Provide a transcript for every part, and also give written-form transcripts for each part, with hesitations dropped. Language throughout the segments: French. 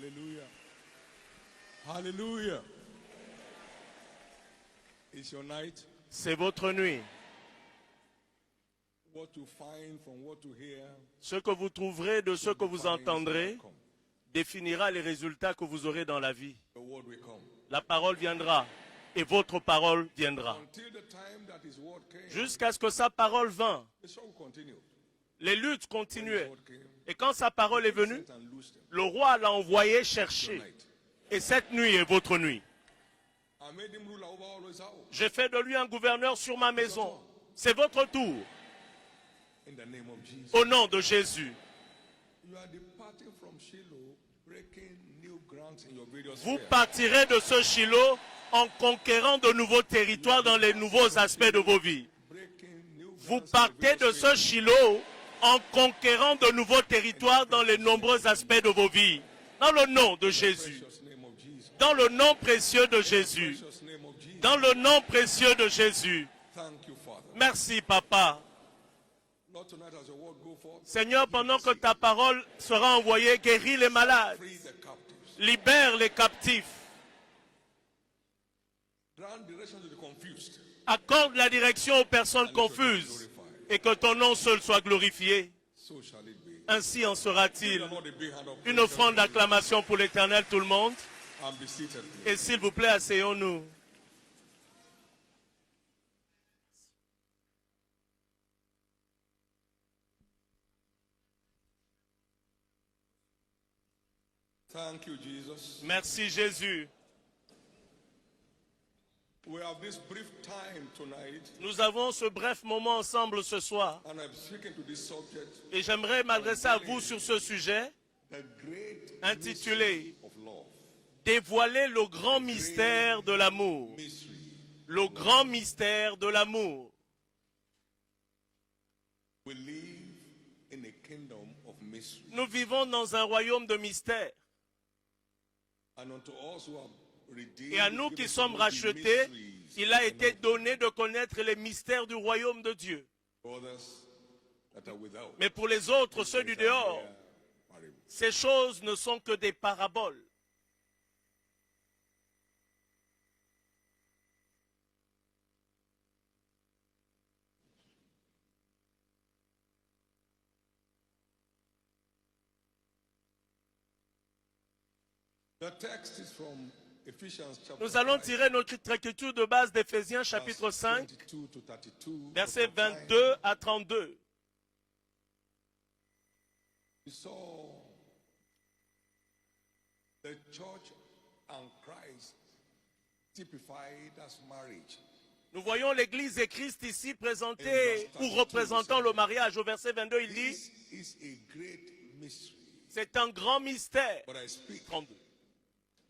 Hallelujah. Hallelujah. It's your night. C'est votre nuit. What you find from what you hear Ce que vous trouverez de ce que vous entendrez définira les résultats que vous aurez dans la vie. the word will come. La parole viendra et votre parole viendra. Until the time that his word came, Jusqu'à ce que sa parole vint, the struggle continued. les luttes continuaient. Word came, Et quand sa parole est venue, Satan loosed them. le roi l'a envoyé chercher. Tonight. Et cette nuit est votre nuit. I made him ruler over all his house. J'ai fait de lui un gouverneur sur ma maison. C'est votre tour. In the name of Jesus. Au nom de Jésus. You are departing from Shiloh, breaking new grounds in your various Vous spheres. partirez de ce Shiloh en conquérant de nouveaux territoires dans les nouveaux aspects de vos vies. Breaking new Vous grounds in partez your de various ce Shiloh en conquérant de nouveaux territoires dans les nombreux aspects de vos vies. Dans le nom de Jésus. precious name of Jesus. Dans le nom précieux de Jésus. Precious name of Jesus. Dans le nom précieux de Jésus. Thank you, Father. Merci, Papa. Lord, tonight as your word go forth, Seigneur, pendant que ta parole sera envoyée, guéris les malades, free the captives. libère les captifs, Grant direction to the confused. accorde la direction aux personnes confuses et que ton nom seul soit glorifié. So shall it be. Ainsi en sera-t-il. The Lord a big hand of Une praise offrande d'acclamation pour l'Éternel, tout le monde. and be seated. please. Et s'il vous plaît, asseyons-nous. Thank you, Jesus. Merci Jésus. We have this brief time tonight, Nous avons ce bref moment ensemble ce soir. and I'm speaking to this subject, Et j'aimerais m'adresser à vous sur ce sujet the great intitulé mystery of love. Dévoiler le grand mystère de l'amour. Mystery. Le grand mystère de l'amour. We live in a kingdom of mystery. Nous vivons dans un royaume de mystère. And unto us who are redeemed, Et à nous given qui to sommes know the rachetés, mysteries il a of été love. donné de connaître les mystères du royaume de Dieu. Others that are without, Mais pour les autres, ceux du dehors, they are parables. ces choses ne sont que des paraboles. The text is from Ephesians chapter Nous allons 5, tirer notre écriture de base d'Éphésiens chapitre 5, 22 to 32. versets Chapter 5, 22 à 32. We saw the church and Christ typified as marriage. Nous voyons l'Église et Christ ici présentés ou représentant le mariage. Au verset 22, il dit, This is a great mystery. c'est un grand mystère. But I speak 32.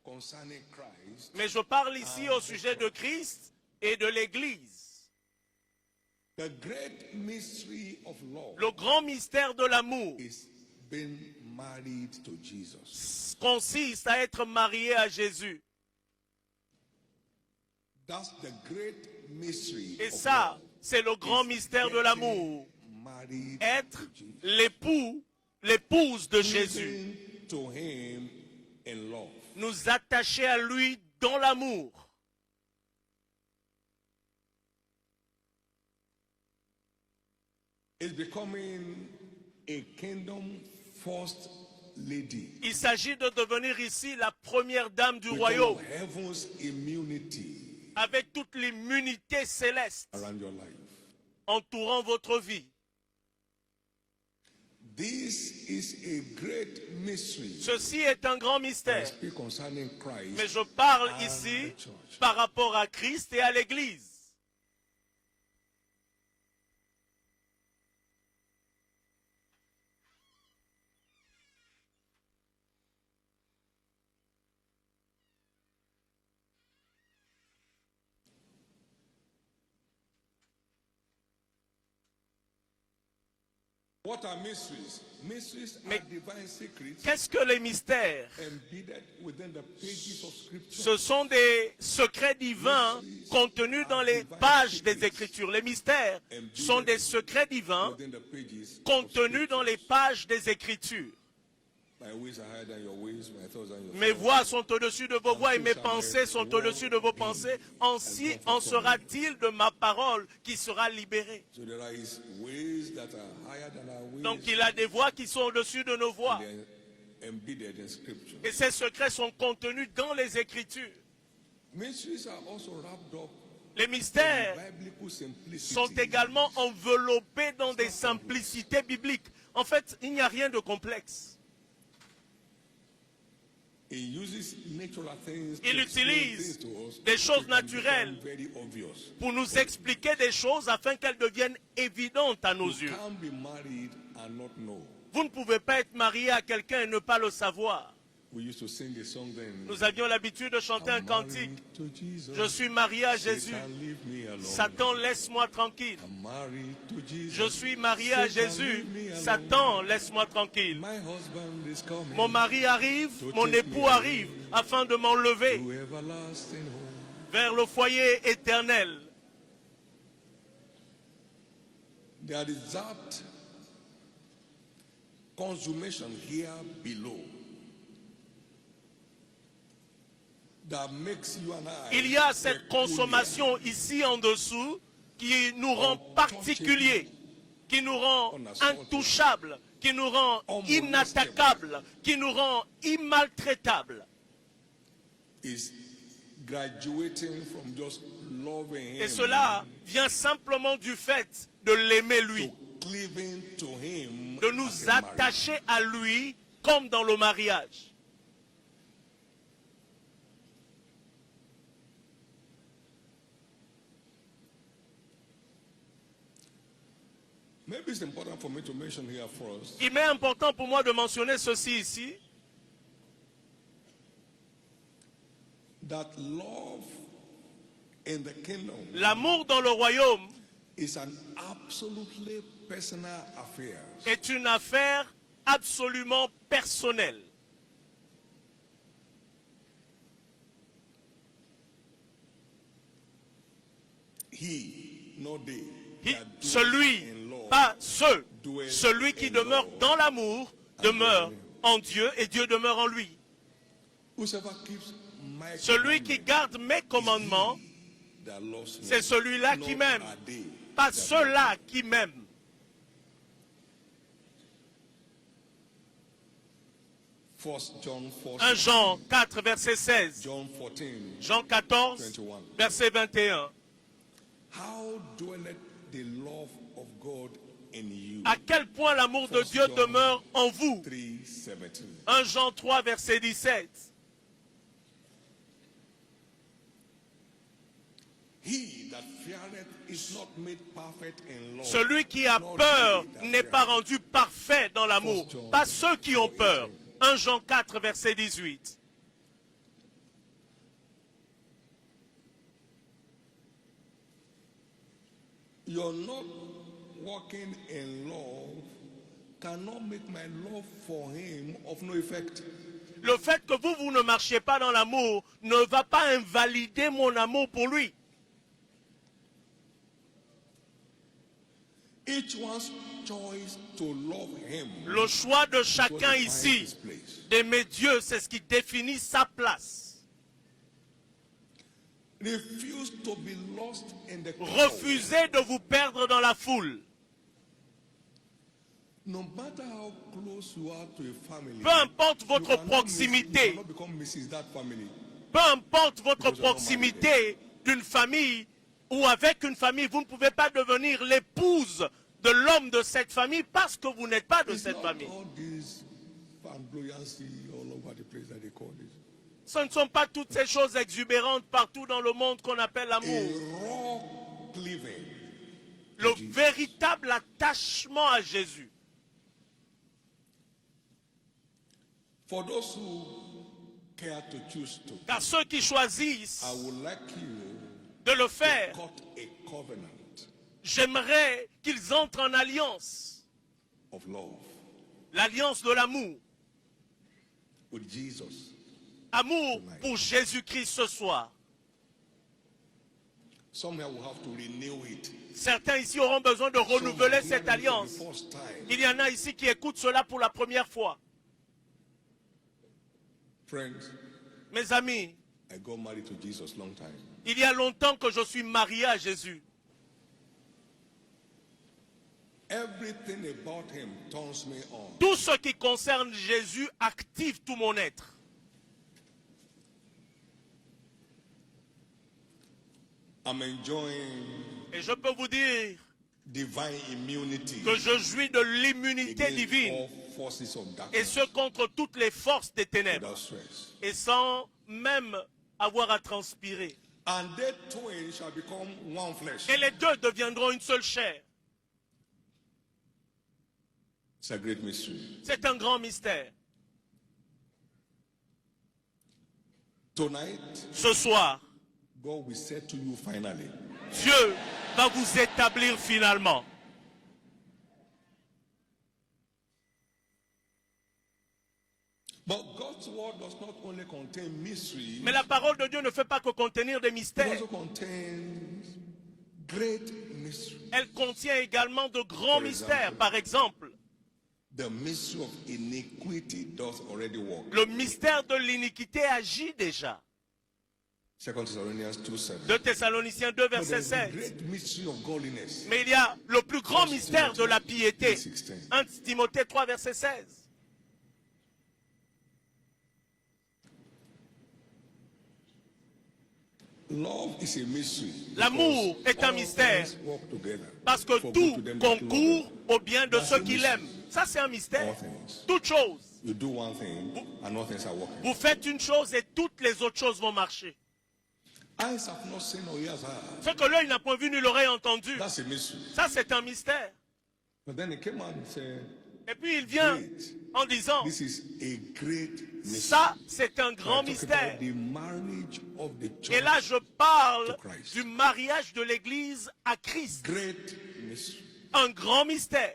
concerning Christ Mais je parle ici au sujet de Christ et de l'Église. the great mystery of love Le grand mystère de l'amour is being married to Jesus. consiste à être marié à Jésus. That's the great mystery Et of ça, love. c'est le grand Is mystère de l'amour. getting married Être to Jesus. l'époux, l'épouse de Jésus. Cleaving to him in love. Nous attacher à lui dans l'amour. Is becoming a kingdom first lady. Il s'agit de devenir ici la première dame du With royaume, all heaven's immunity avec toute l'immunité céleste around your life. entourant votre vie. This is a great mystery. Ceci est un grand I mystère. speak concerning Christ. Mais je parle and ici the church. par rapport à Christ et à l'Église. What are mysteries? Mysteries Mais are divine secrets qu'est-ce que les mystères? embedded within the pages of Scripture. Ce sont des secrets divins contenus dans les pages des Écritures. Les mystères sont des secrets divins Within the pages of contenus dans Scripture. les pages des Écritures. By My ways are higher than your ways, my thoughts than your Mes thoughts. voix sont au-dessus de vos voix et mes pensées sont au-dessus de vos pensées. Ainsi en sera-t-il de ma parole qui sera libérée. So there are his ways that are higher than our ways. Donc il a des voix qui sont au-dessus de nos voix. They're embedded in scripture. Et ces secrets sont contenus dans les Écritures. Mysteries are also wrapped up Les mystères in biblical simplicity. sont également enveloppés dans des simplicités bibliques. En fait, il n'y a rien de complexe. He uses natural things Il to explain utilise things to us des choses which can naturelles become very obvious. pour nous expliquer des choses afin qu'elles deviennent évidentes à nos You yeux. can't be married and not know. Vous ne pouvez pas être marié à quelqu'un et ne pas le savoir. We used to sing a song then. Nous avions l'habitude de chanter un I'm cantique. married to Jesus. Je suis marié à Jésus. Satan, leave me alone. Satan, laisse-moi tranquille. I'm married to Jesus. Je suis marié à Satan, Jésus. leave me alone. Satan, laisse-moi tranquille. My husband is coming Mon mari arrive, mon époux arrive, afin de m'enlever to everlasting home. vers le foyer éternel. There is that consummation here below that makes you and I Il y a cette peculiar. consommation ici en dessous qui nous rend particuliers, qui nous rend intouchables, qui nous rend inattaquables, qui nous rend immaltraitables. Is graduating from just loving him Et cela vient simplement du fait de l'aimer lui, to cleaving to him de as nous a marriage. attacher à lui comme dans le mariage. Maybe it's important for me to mention here first Il m'est important pour moi de mentionner ceci ici, that love in the kingdom l'amour dans le royaume is an absolutely personal affair. est une affaire absolument personnelle. He, not they, He- that dwells celui, in love, pas ceux, dwells celui qui in demeure love. dans l'amour demeure en Dieu et Dieu demeure en lui. Whosoever keeps my Celui qui commandments garde mes commandements, that loves me, c'est celui-là qui not m'aime, are they pas that ceux-là qui m'aiment. 1 John 4, 1 Jean 4, verset 16. John 14. Jean 14, 21. verset 21. How dwelleth the love of God in you? À quel point l'amour de Dieu demeure en vous. 3:17. 1 Jean 3, verset 17. He that feareth is not made perfect in love. Celui qui a peur n'est pas rendu parfait dans l'amour. Pas ceux qui ont peur. 1 Jean 4, verset 18. You're not walking in love cannot make my love for him of no effect. Le fait que vous ne marchiez pas dans l'amour ne va pas invalider mon amour pour lui. Each one's choice to love him Le choix de is what chacun defines ici his place. d'aimer Dieu, c'est ce qui définit sa place. Refuse to be lost in the crowd. Refusez de vous perdre dans la foule. No matter how close you are to a family, Peu importe you votre cannot proximité, you cannot become Mrs. that family. peu importe votre proximité d'une famille ou avec une famille, vous ne pouvez pas devenir l'épouse de l'homme de cette famille parce que vous n'êtes pas de It's cette not famille. all this flamboyancy all over the place that they call this. Ce ne sont pas toutes ces choses exubérantes partout dans le monde qu'on appelle A l'amour. raw cleaving. Le véritable attachement à Jésus. For those who care to choose to, Car ceux qui choisissent I would like you de le to faire, cut a covenant j'aimerais qu'ils entrent en alliance. of love L'alliance de l'amour. with Jesus. Amour pour Jésus-Christ ce soir. Some here will have to renew it. Certains ici auront besoin de renouveler Some cette hearing it for alliance. the first time. Il y en a ici qui écoutent cela pour la première fois. Friends, Mes amis, I got married to Jesus long time. il y a longtemps que je suis marié à Jésus. Everything about him turns me on. Tout ce qui concerne Jésus active tout mon être. I'm enjoying Et je peux vous dire divine immunity que je jouis de l'immunité against divine, all forces of et darkness ce contre toutes les forces des ténèbres, without stress. et sans même avoir à transpirer. And they twain shall become one flesh. Et les deux deviendront une seule chair. It's a great mystery. C'est un grand mystère. Tonight, Ce soir, God will say to you finally, Dieu va vous établir finalement. but God's word does not only contain mystery, Mais la parole de Dieu ne fait pas que contenir des it mystères. also contains great mystery. Elle contient également de grands mystères. Par exemple, The mystery of iniquity does already work. le mystère de l'iniquité agit déjà. 2 Thessalonians 2:7. 2 Thessaloniciens 2, But verset there's the 16. great mystery of godliness. Mais il y a le plus grand mystère de la piété. 16. 1 Timothée 3, verset 16. Love is a mystery. L'amour because est un all mystère. things work together Parce que for tout good to them that love concourt him. au bien de That's ceux a qui mystery. l'aiment. Ça, c'est un mystère. All things. Toute chose. You do one thing and all things are working. Vous faites une chose et toutes les autres choses vont marcher. Eyes have not seen or ears heard. Ce que l'œil n'a point vu ni l'oreille entendu. That's a mystery. Ça, c'est un mystère. But then he came out and said, Et puis il vient en disant, this is a great mystery. ça, c'est un grand I talk mystère. about the marriage of the church. Et là, je parle to Christ. du mariage de l'Église à Christ. Great mystery. Un grand mystère.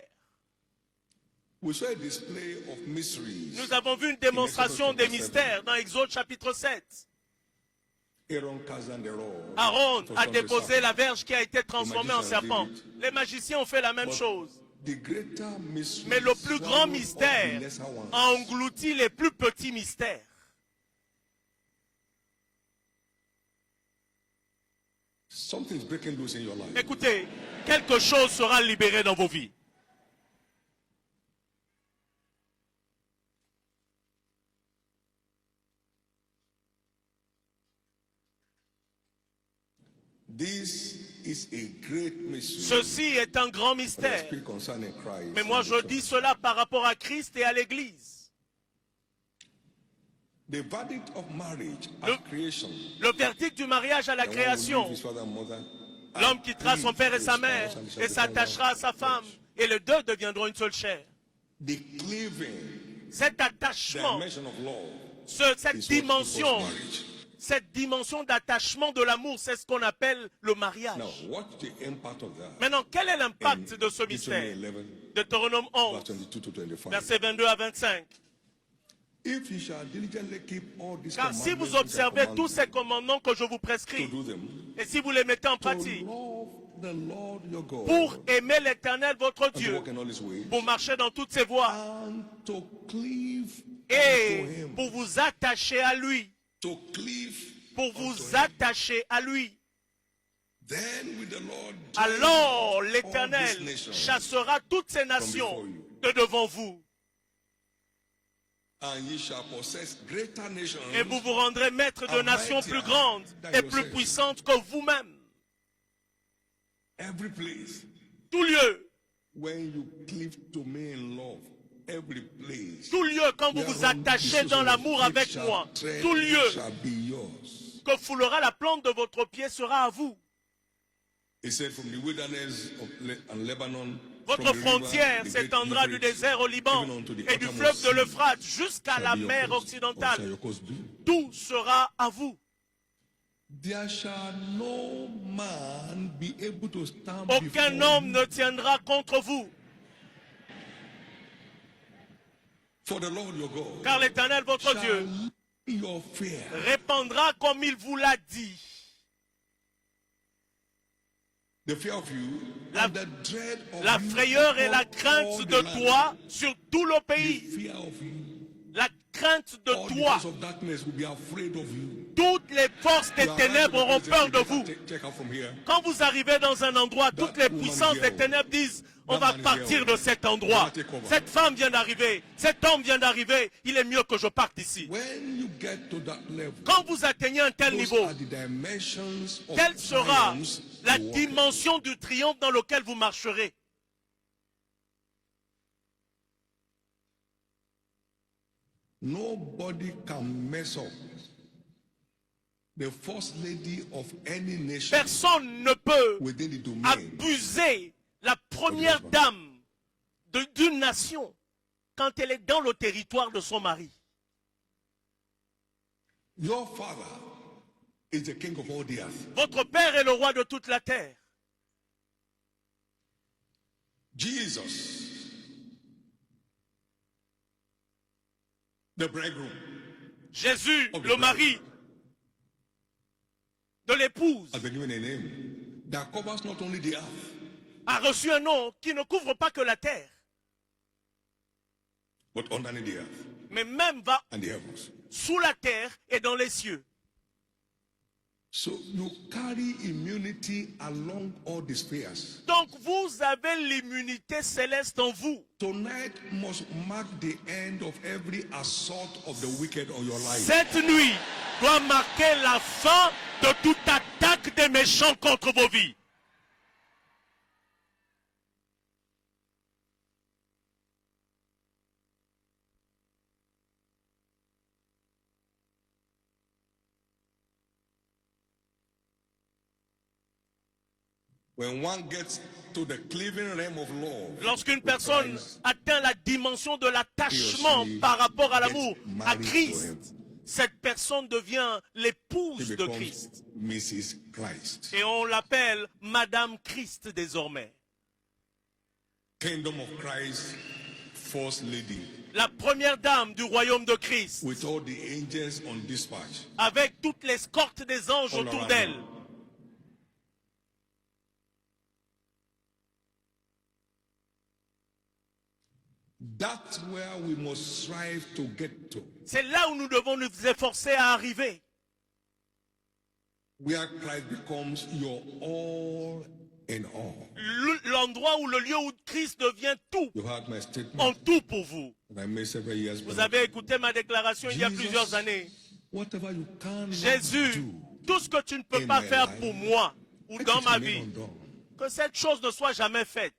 We saw a display of mysteries. Nous avons vu une démonstration des mystères dans Exode chapitre 7. Aaron cast down the rod. Aaron for a some déposé serpent. la verge qui a été transformée en magicians serpent. did it. Les magiciens ont fait la même But chose. the greater mystery Mais le plus grand swallowed up mystère the lesser ones. a englouti les plus petits mystères. Something's breaking loose in your life. Écoutez, quelque chose sera libéré dans vos vies. This is a great mystery. Ceci est un grand But I mystère. speak concerning Christ. Mais moi, and the je church. dis cela par rapport à Christ et à l'Église. The verdict of marriage at creation. Le verdict du mariage à la The one who création. leaves his father and mother, L'homme quittera son père et sa mère et s'attachera à sa femme. Et les deux deviendront une seule chair. the cleaving Cet attachement, dimension of love cette is what equals dimension, marriage. cette dimension d'attachement de l'amour, c'est ce qu'on appelle le mariage. Now, what's the impact of that? Maintenant, quel est l'impact In de ce Deuteronomy mystère? 11, Deutéronome verse 11, 22 to 25. versets 22 à 25. If you shall diligently keep all these Car si vous commandments which I observez command tous ces commandements que je vous to prescris, do them, et si vous les mettez en to pratique, love the Lord your God, pour aimer l'Éternel votre and to Dieu, walk in all his ways, pour marcher dans toutes ses voies, and to cleave et unto him, pour vous attacher à lui, to cleave pour unto vous him. attacher à lui, Then will the Lord drive alors all l'Éternel these nations, chassera toutes ces nations de devant vous, and ye shall possess greater nations, et vous vous rendrez maître de nations plus grandes et plus puissantes que vous-même. every place. Tout lieu, When you cleave to me in love, every place. tout lieu, quand vous vous attachez dans l'amour avec moi, tout lieu shall be yours. que foulera la plante de votre pied sera à vous. He said, from the wilderness of and Lebanon, Votre from the river, frontière the great s'étendra du Euphrates, désert au Liban even unto the et du uttermost fleuve de sea l'Euphrate jusqu'à shall la be your mer coast. Or shall occidentale. your coast be? Tout sera à vous. There shall no man be able to stand Aucun before homme you. ne tiendra contre vous, For the Lord your God car l'Éternel votre shall Dieu be your fear. répandra comme il vous l'a dit. The fear of you La- and the dread of La you frayeur et la upon crainte all de the land. toi sur tout le The pays. fear of you. crainte de All the toi. forces of darkness will be afraid of you. Toutes les forces des You arrive ténèbres to the auront place peur and de you vous. check out from here. Quand vous arrivez dans un endroit, toutes les puissances des ténèbres disent, on va partir de cet endroit. Cette femme vient d'arriver, cet homme vient d'arriver, il est mieux que je parte d'ici. When you get to that level, Quand vous atteignez un tel those niveau, are the dimensions of quelle sera triumphs la you walk in. dimension du triomphe dans lequel vous marcherez? Nobody can mess up the first lady of any nation Personne ne peut within the domain. abuser la première dame d'une nation quand elle est dans le territoire de son mari. Your father is the king of all the earth. Votre père est le roi de toute la terre. Jesus, the bridegroom, Jésus, le mari de l'épouse, has been given a name that covers not only the earth, a reçu un nom qui ne couvre pas que la terre, but underneath the earth mais même va and the heavens. sous la terre et dans les cieux. So you carry immunity along all the spheres. Donc vous avez l'immunité céleste en vous. Tonight must mark the end of every assault of the wicked on your life. Cette nuit doit marquer la fin de toute attaque des méchants contre vos vies. When one gets to the cleaving realm of love, Lorsqu'une personne atteint la dimension de l'attachement par rapport à l'amour à Christ, cette personne devient he l'épouse de becomes Christ. Mrs. Christ. Et on l'appelle Madame Christ désormais. Kingdom of Christ, First Lady, La première dame du royaume de Christ, with all the angels on dispatch. avec toute l'escorte des anges All autour around d'elle. her. That's where we must strive to get to. C'est là où nous devons nous efforcer à arriver. Where Christ becomes your all in all. L'endroit où le lieu où Christ devient tout, You heard my en statement tout pour vous. that I made several years Vous back. avez écouté ma déclaration il y a Jesus, plusieurs années. Whatever you cannot Jésus, do, tout ce que tu ne peux in pas my faire life, pour moi ou let dans it ma remain vie, undone. que cette chose ne soit jamais faite.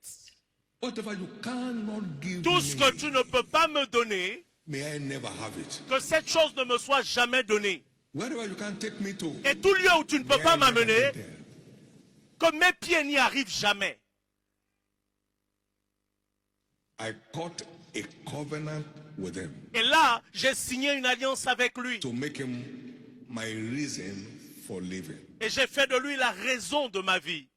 Whatever you cannot give Tout ce que me, tu ne peux pas me donner, may I never have it. que cette chose ne me soit jamais donnée. Wherever you can take me to, Et tout lieu où tu ne peux may pas I never m'amener, get there. que mes pieds n'y arrivent jamais. I cut a covenant with him Et là, j'ai signé une alliance avec lui. to make him my reason for living. Et j'ai fait de lui la raison de ma vie.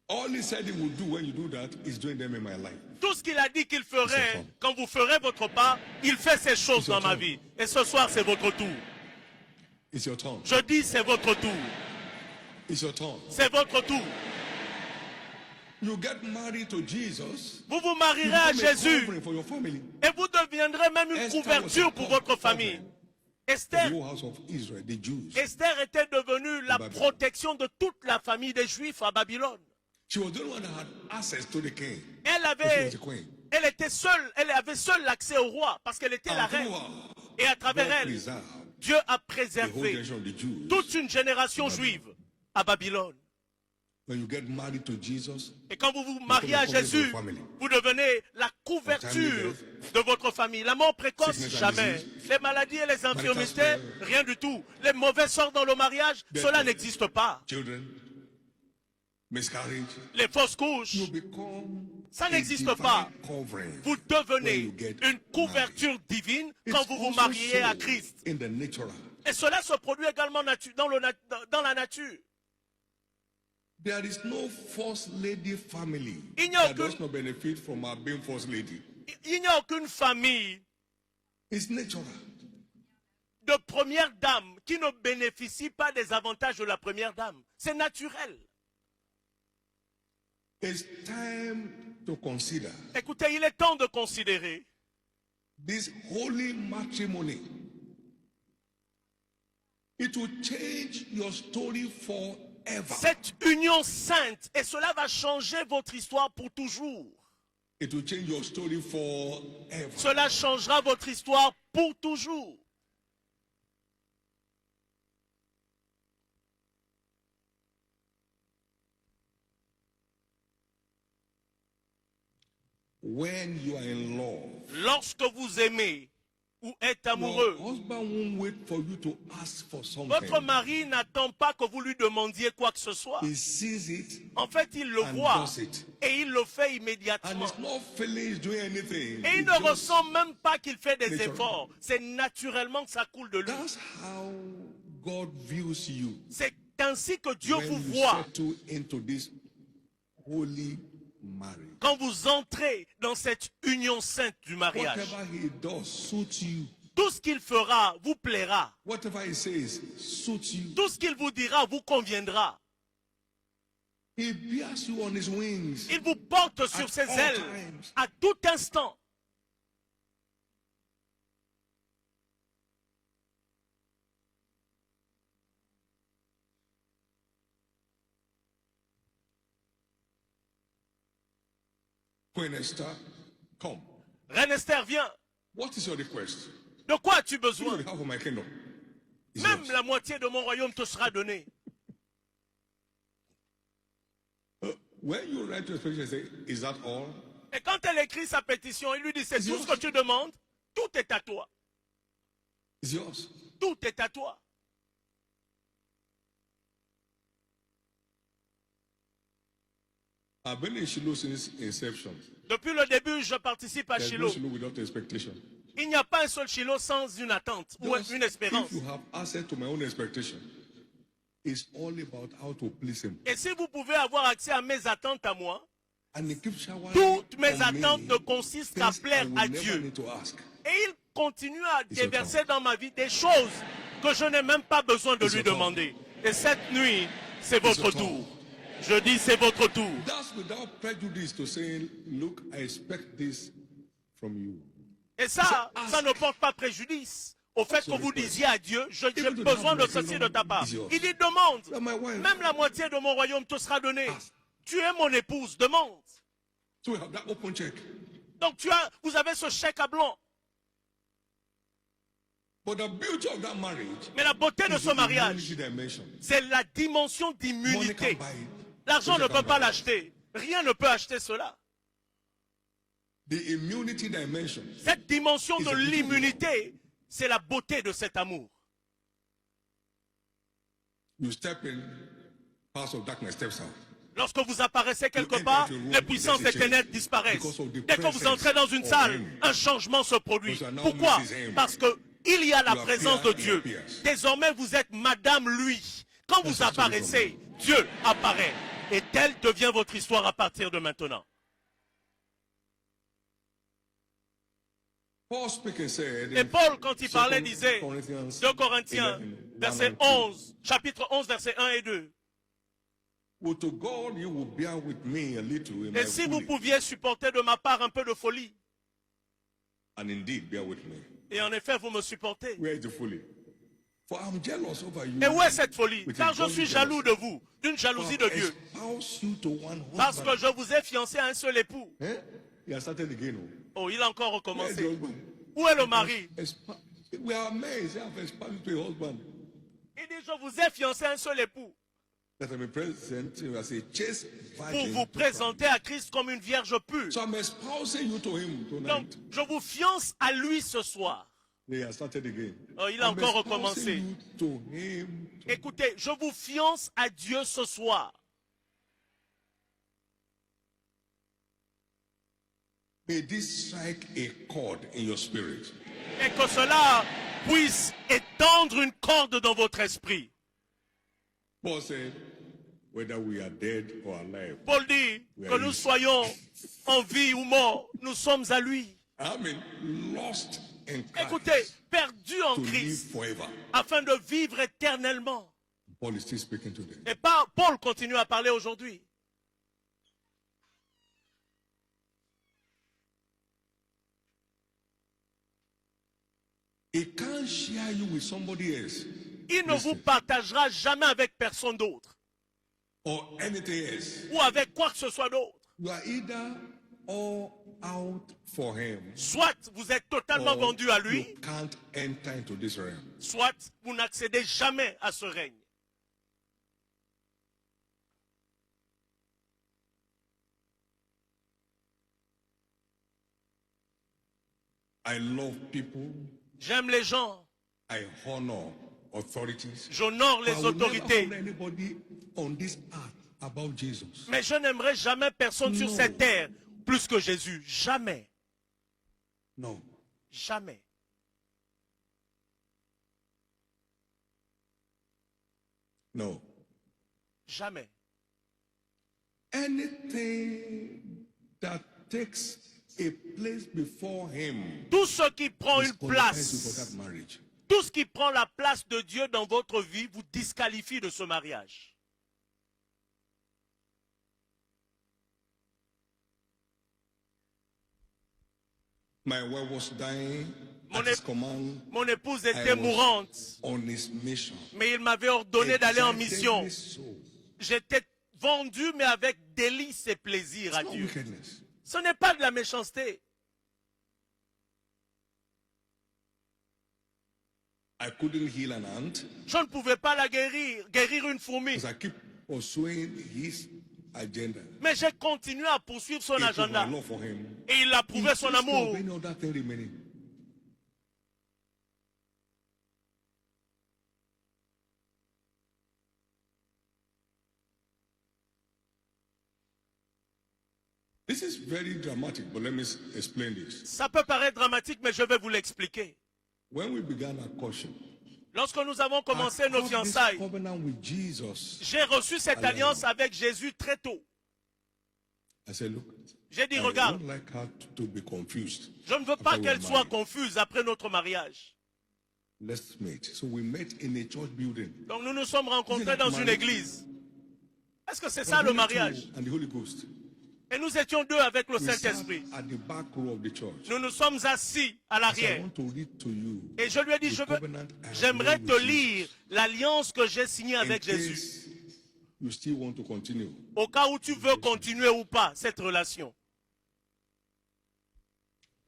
All he said he would do when you do that is doing them in my life. Tout ce qu'il a dit qu'il ferait C'est quand vous ferez votre part, il fait ces choses C'est dans ma ton. vie. Et ce soir, c'est votre tour. It's your turn. Je dis, c'est votre tour. It's your turn. C'est votre tour. You get married to Jesus. Vous vous You marierez à become a Jésus covering for your family. et vous deviendrez même une Esther couverture was a pour votre famille. covering. Esther, The whole house of Israel, the Jews. Esther était devenue la Babylone. protection de toute la famille des Juifs à Babylone. She was the only one that had access to the king. Elle She avait, was the queen. elle était seule, elle avait seule l'accès au roi parce qu'elle était la And through reine. her, Et à travers God elle, preserved Dieu a the whole préservé generation of the Jews. toute une génération juive à Babylone. When you get married to Jesus, Et quand vous vous mariez à Jésus, vous devenez la couverture de votre famille. La mort précoce, jamais. Les maladies et les infirmités, rien du tout. Les mauvais sorts dans le mariage, cela n'existe pas. children, miscarriage, Les fausses couches, you become ça a n'existe divine pas. covering Vous when devenez you get une couverture divine quand It's vous vous also mariez à so Christ. in the natural. Et cela se produit également dans la nature. There is no first lady family Il n'y a that aucune- does not benefit from her being first lady. Il n'y a aucune famille It's natural. de première dame qui ne bénéficie pas des avantages de la première dame. C'est naturel. It's time to consider Écoutez, il est temps de considérer this holy matrimony, it will change your story forever. Cette union sainte, et cela va changer votre histoire pour toujours. It will change your story forever. Cela changera votre histoire pour toujours. When you are in love, Lorsque vous aimez ou êtes your amoureux, husband won't wait for you to ask for votre something. mari n'attend pas que vous lui demandiez quoi que ce soit. He sees it En fait, il le and voit does it. et il le fait And immédiatement. it's not feeling he's doing anything. Et il It ne just- ressent même pas qu'il fait des Naturally. efforts. C'est naturellement que ça coule de lui. That's how God views you. C'est ainsi que Dieu When vous you voit settle into this holy marriage. quand vous entrez dans cette union sainte du mariage. Whatever he does suits you. Tout ce qu'il fera vous plaira. Whatever he says suits you. Tout ce qu'il vous dira vous conviendra. He bears you on his wings. Il vous porte sur At ses all ailes times. à tout instant. Queen Esther, come. Reine Esther, viens. What is your request? De quoi as-tu You besoin? have of my kingdom. It's Même yours. la moitié de mon royaume te sera donnée. When you write your expectation, say, is that all? Et quand elle écrit sa pétition, il lui dit, c'est tout ce que tu demandes. Tout est à toi. It's yours. Tout est à toi. I've been in Shiloh since inception. Depuis le début, je participe à There's no Shiloh. Shiloh without expectation. Il n'y a pas un seul Shiloh sans une attente ou Just une espérance. if you have access to my own expectation, it's all about how to please him. Et si vous pouvez avoir accès à mes attentes à moi, And he keeps showering toutes mes on attentes me ne consistent qu'à things I plaire will à never Dieu. need to ask. Et il continue à It's your déverser dans ma vie des choses que je n'ai même pas besoin de It's lui your turn. demander. Et cette nuit, c'est It's votre your turn. tour. Je dis, c'est votre tour. That's without prejudice to saying, look, I expect this from you. Et ça, ask. ça ne porte pas préjudice au fait That's que your vous request. disiez à Dieu, j'ai Even to besoin have de my ceci kingdom de ta part. is yours. Il dit, demande. You're my wife. Même la moitié de mon royaume te sera donnée. Ask. Tu es mon épouse, demande. So we have that open check. Donc vous avez ce chèque à blanc. But the beauty of that marriage Mais la beauté de is ce the mariage, immunity dimension. c'est la dimension Money d'immunité. can buy it. L'argent ne Money can peut pas buy it. l'acheter. Rien ne peut acheter cela. The immunity dimension. Cette dimension It's de a beautiful l'immunité, c'est la beauté de cet amour. You step in, powers of darkness steps out. Lorsque vous apparaissez quelque enter part, into a room, les puissances des there's a change. ténèbres disparaissent. Because of the Dès que vous presence entrez dans une of salle, him. un changement se produit. Because you are now Pourquoi? Mrs. Him. Parce que il y a la You présence de appear, Dieu. he appears. Désormais, vous êtes Madame lui. Quand That's vous the story apparaissez, Dieu apparaît. Et telle devient votre histoire à partir de maintenant. Paul speaking said Et in Paul, quand il 2 parlait, disait, Corinthians 2 Corinthiens, 11, verset 1 and 2. 11, chapitre 11, verset 1 et 2. Well, to God, you will bear with me a little in my Et si vous folly, pouviez supporter de ma part un peu de folie, and indeed bear with me. et en effet, vous me supportez. Where is the folly? For I'm jealous over you. Et où est cette folie? With Car a je godly suis jealousy. jaloux de vous, d'une jalousie de For I Dieu. espouse you to one Parce husband. que je vous ai fiancé à un seul époux. Eh? He has started again. Oh, il a encore Where is the recommencé. husband? Où est le mari? We are amazed. I have espoused you to a husband. Il dit, je vous ai fiancé à un seul époux. That I may present you as a chaste Pour virgin. vous présenter à Christ comme une vierge pure. So I'm espousing you to him Donc, tonight. je vous fiance à lui ce soir. He has started again. Oh, il a I'm encore espousing recommencé. you to him. Écoutez, je vous fiance à Dieu ce soir. May this strike a chord in your spirit. Et que cela puisse étendre une corde dans votre esprit. Paul said, whether we are dead or alive. Paul dit que nous soyons en vie ou morts, nous sommes à lui. I mean, lost in Christ Écoutez, perdus en to live Christ, forever. afin de vivre éternellement. Paul is still speaking today. Et pas, Paul continue à parler aujourd'hui. He can't share you with somebody else Il ne vous partagera jamais avec personne d'autre or anything else. ou avec quoi que ce soit d'autre. You are either all out for him, Soit vous êtes totalement or vendu à lui, you can't enter into this realm. soit vous n'accédez jamais à ce règne. I love people. J'aime les gens, I honor authorities. j'honore But I les will never autorités, honor anybody on this earth about Jesus. mais je n'aimerai jamais personne sur Non. cette terre plus que Jésus. Jamais, No. jamais. No. Jamais. Anything that takes a place before him Tout ce qui prend une disqualifies you for place, that marriage. tout ce qui prend la place de Dieu dans votre vie vous disqualifie de ce mariage. My wife was dying Mon at his ép- command. Mon épouse I était was mourante, on his mission. mais il m'avait ordonné d'aller en mission. Excitedly so. J'étais vendu, mais avec délice et plaisir à It's not Dieu. wickedness. Ce n'est pas de la méchanceté. I couldn't heal an ant Je ne pouvais pas la guérir une fourmi. because I keep pursuing his agenda. Mais j'ai continué à poursuivre son It was agenda. my love for him. Et il a prouvé son Instead amour. of any other thing remaining. This is very dramatic, but let me explain this. Ça peut paraître dramatique, mais je vais vous l'expliquer. When we began our courtship, Lorsque nous avons I commencé nos cut this fiançailles, covenant with Jesus. j'ai reçu cette alliance avec Jésus très tôt. I said, look, J'ai dit, I regarde, don't like her to be confused. je ne veux pas after we qu'elle were soit married. confuse après notre mariage. Let's meet. So we met in a church building. Donc nous nous sommes rencontrés dans une église. Est-ce que c'est ça Only le two mariage? and the Holy Ghost. Et nous étions deux avec le We sat Saint-Esprit. at the back row of the church. Nous nous sommes assis à I said, I l'arrière. want to read to you Et je lui ai dit, the covenant I have j'aimerais made te with lire Jesus. l'alliance que j'ai signée In avec Jésus. case you still want to continue. Au cas où tu veux continuer ou pas cette relation.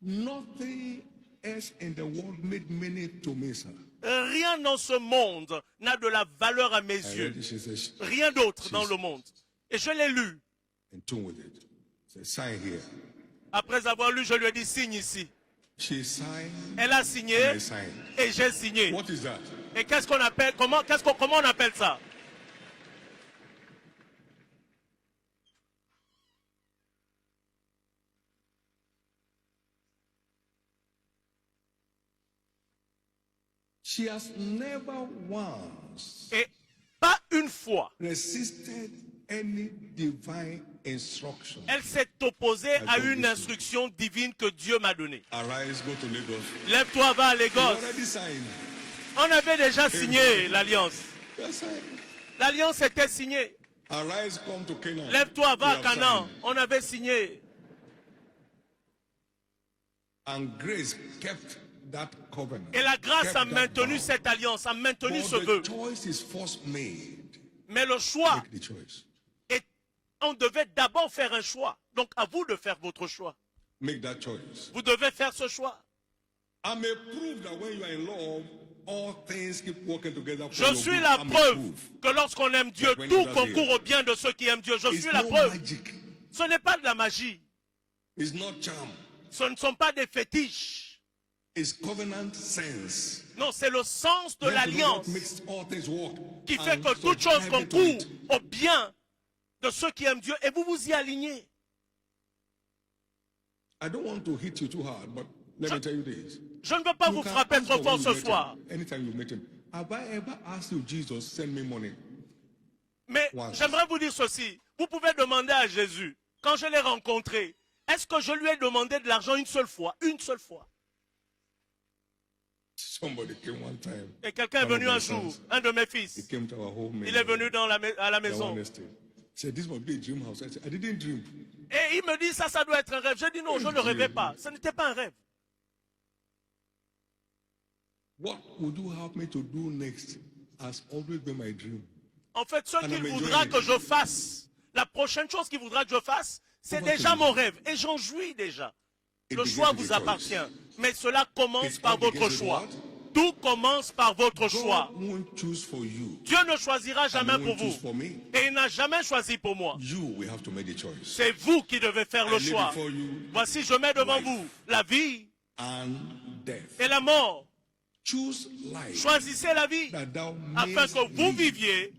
Nothing else in the world made meaning to me, sir. Rien dans ce monde n'a de la valeur à mes I yeux. read it, she says, Rien d'autre dans le monde. Et je l'ai lu. in tune with it. Say, sign here. Après avoir lu, je lui ai dit, signe ici. She signed Elle a and signé I signed. et j'ai signé. What is that? Et qu'est-ce qu'on appelle, comment on appelle ça? She has never once Et pas une fois, resisted any divine instruction. elle s'est opposée à une instruction divine que Dieu m'a donnée. Arise, go to Lagos. Lève-toi, va à You Lagos. already signed. On avait déjà signé l'alliance. You are signed. L'alliance était signée. Arise, come to Canaan. Lève-toi, va à You have Canaan. signed. On avait signé. And grace kept that covenant. Et la grâce kept a that maintenu vow. cette alliance, a maintenu But ce the vœu. choice is first made. Mais le choix, Make the choice. on devait d'abord faire un choix. Donc à vous de faire votre choix. Make that choice. Vous devez faire ce choix. I may prove that when you are in love, all things keep working together for Je your suis good. la I may preuve prove. que lorsqu'on aime Dieu, When tout you are concourt there. au bien de ceux qui aiment Dieu. Je It's suis la no preuve. magic. Ce n'est pas de la magie. It's not charm. Ce ne sont pas des fétiches. It's covenant sense. Non, c'est le sens de Let the Lord l'alliance makes all things work. qui fait And que toute chose subscribe to concourt it. au bien de ceux qui aiment Dieu et vous vous y alignez. I don't want to hit you too hard, but let me tell you this. Je ne veux pas You vous can frapper ask trop God fort when ce you meet soir. him, anytime you meet him. Have I ever asked you, Jesus, send me money? Mais Once. j'aimerais vous dire ceci. Vous pouvez demander à Jésus, quand je l'ai rencontré, est-ce que je lui ai demandé de l'argent une seule fois? Une seule fois. Somebody came one time. Et quelqu'un est One of venu my un jour, sons. un de mes He fils. came to our home. Il est venu à la the maison. one estate. He said, this must be a dream house. I said, I didn't dream. Et il me dit, ça doit être un rêve. J'ai dit non, je ne rêvais pas. Ce n'était pas un rêve. What would you have me to do next has always been my dream. En fait, ce And qu'il I'm voudra enjoying que it. je fasse, la prochaine chose qu'il voudra que je fasse, c'est Over to déjà you. mon rêve. Et j'en jouis déjà. It Le begins choix with vous a appartient. choice. Mais cela commence It par all votre begins with choix. what? Tout commence par votre choix. God won't choose for you. Dieu ne choisira And jamais he pour won't choose vous. for me. Et il n'a jamais choisi pour moi. You will have to make the choice. C'est vous qui devez faire I le lay choix. before you Voici, je mets devant life. vous la vie and death. et la mort. Choose life Choisissez la vie that thou afin mayest que vous live, viviez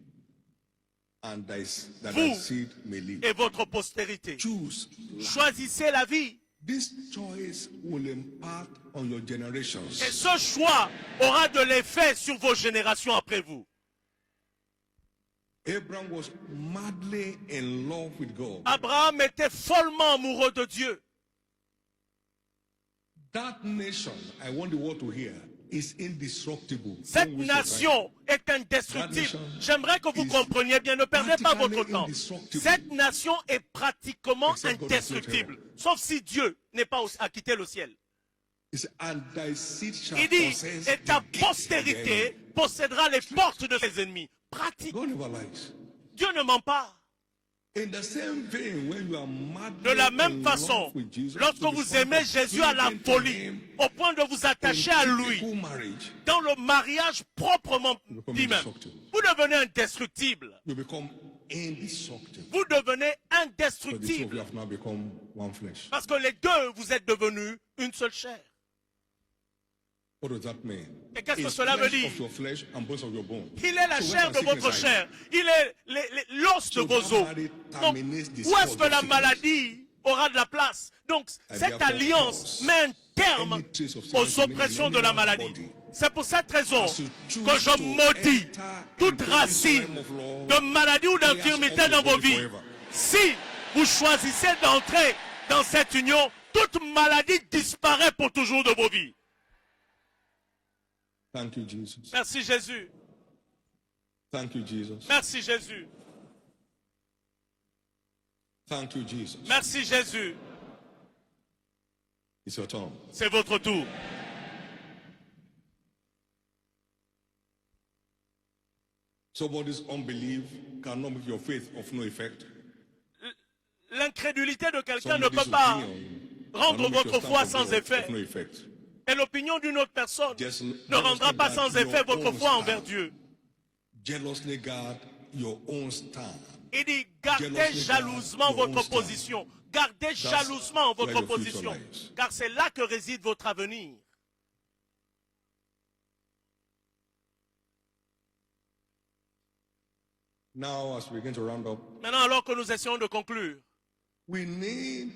and that vous thy seed may live. et votre postérité. Choose life. Choisissez la vie. This choice will impart on your generations. Et ce choix aura de l'effet sur vos générations après vous. Abraham was madly in love with God. Abraham était follement amoureux de Dieu. That nation, I want the world to hear, is indestructible. Cette Don't waste your time. nation est indestructible. nation J'aimerais que vous is compreniez bien, ne perdez pas votre practically temps. indestructible. Cette nation est pratiquement Except God indestructible. has Sauf si Dieu n'est pas à quitter le ciel. He said, and thy seed shall Il dit, possess et ta the gates of the postérité enemy. possédera les portes de ses ennemis. Pratique. God never lies. Dieu ne ment pas. In the same vein, when you are madly De la même in façon, love with Jesus, lorsque to the vous point aimez of Jésus à la cleaving to folie, him au point de vous attacher à in lui, typical marriage, dans le mariage proprement you become dit même, indestructible. vous devenez indestructible. You become indestructible. Vous devenez But the two of you indestructible. have now become one flesh. Parce que les deux, vous êtes devenus une seule chair. What does that mean? Et qu'est-ce que It's cela veut flesh dire? of your flesh and bones of your bones. Il est la So chair when de can votre sickness chair. Il est l'os de So vos that os. marriage Donc, terminates the où est-ce spot que of la sickness. maladie aura de la place? Donc, And cette therefore alliance cause met un terme any trace of aux sickness in oppressions any de la man's maladie. body. C'est pour cette raison As you choose que je to maudis enter toute into this racine realm of law, de maladie ou he has d'infirmité opened dans the vos body vies. forever. Si vous choisissez d'entrer dans cette union, toute maladie disparaît pour toujours de vos vies. Thank you, Jesus. Merci Jésus. Thank you, Jesus. Merci Jésus. Thank you, Jesus. Merci Jésus. It's your turn. C'est votre tour. Somebody's unbelief cannot make your faith of no effect. L'incrédulité de quelqu'un ne Somebody's peut pas opinion rendre cannot make votre your foi stand sans of God effet. of no effect. Et l'opinion d'une autre personne Just ne rendra pas sans your effet votre own foi stand. envers Dieu. Jealously guard your own stand. Il dit, gardez Jealously jalousement guard your votre own stand. position. Gardez jalousement where votre your future position. lies. Car c'est là que réside votre avenir. Now, as we begin to round up, Maintenant, alors que nous essayons de conclure, we need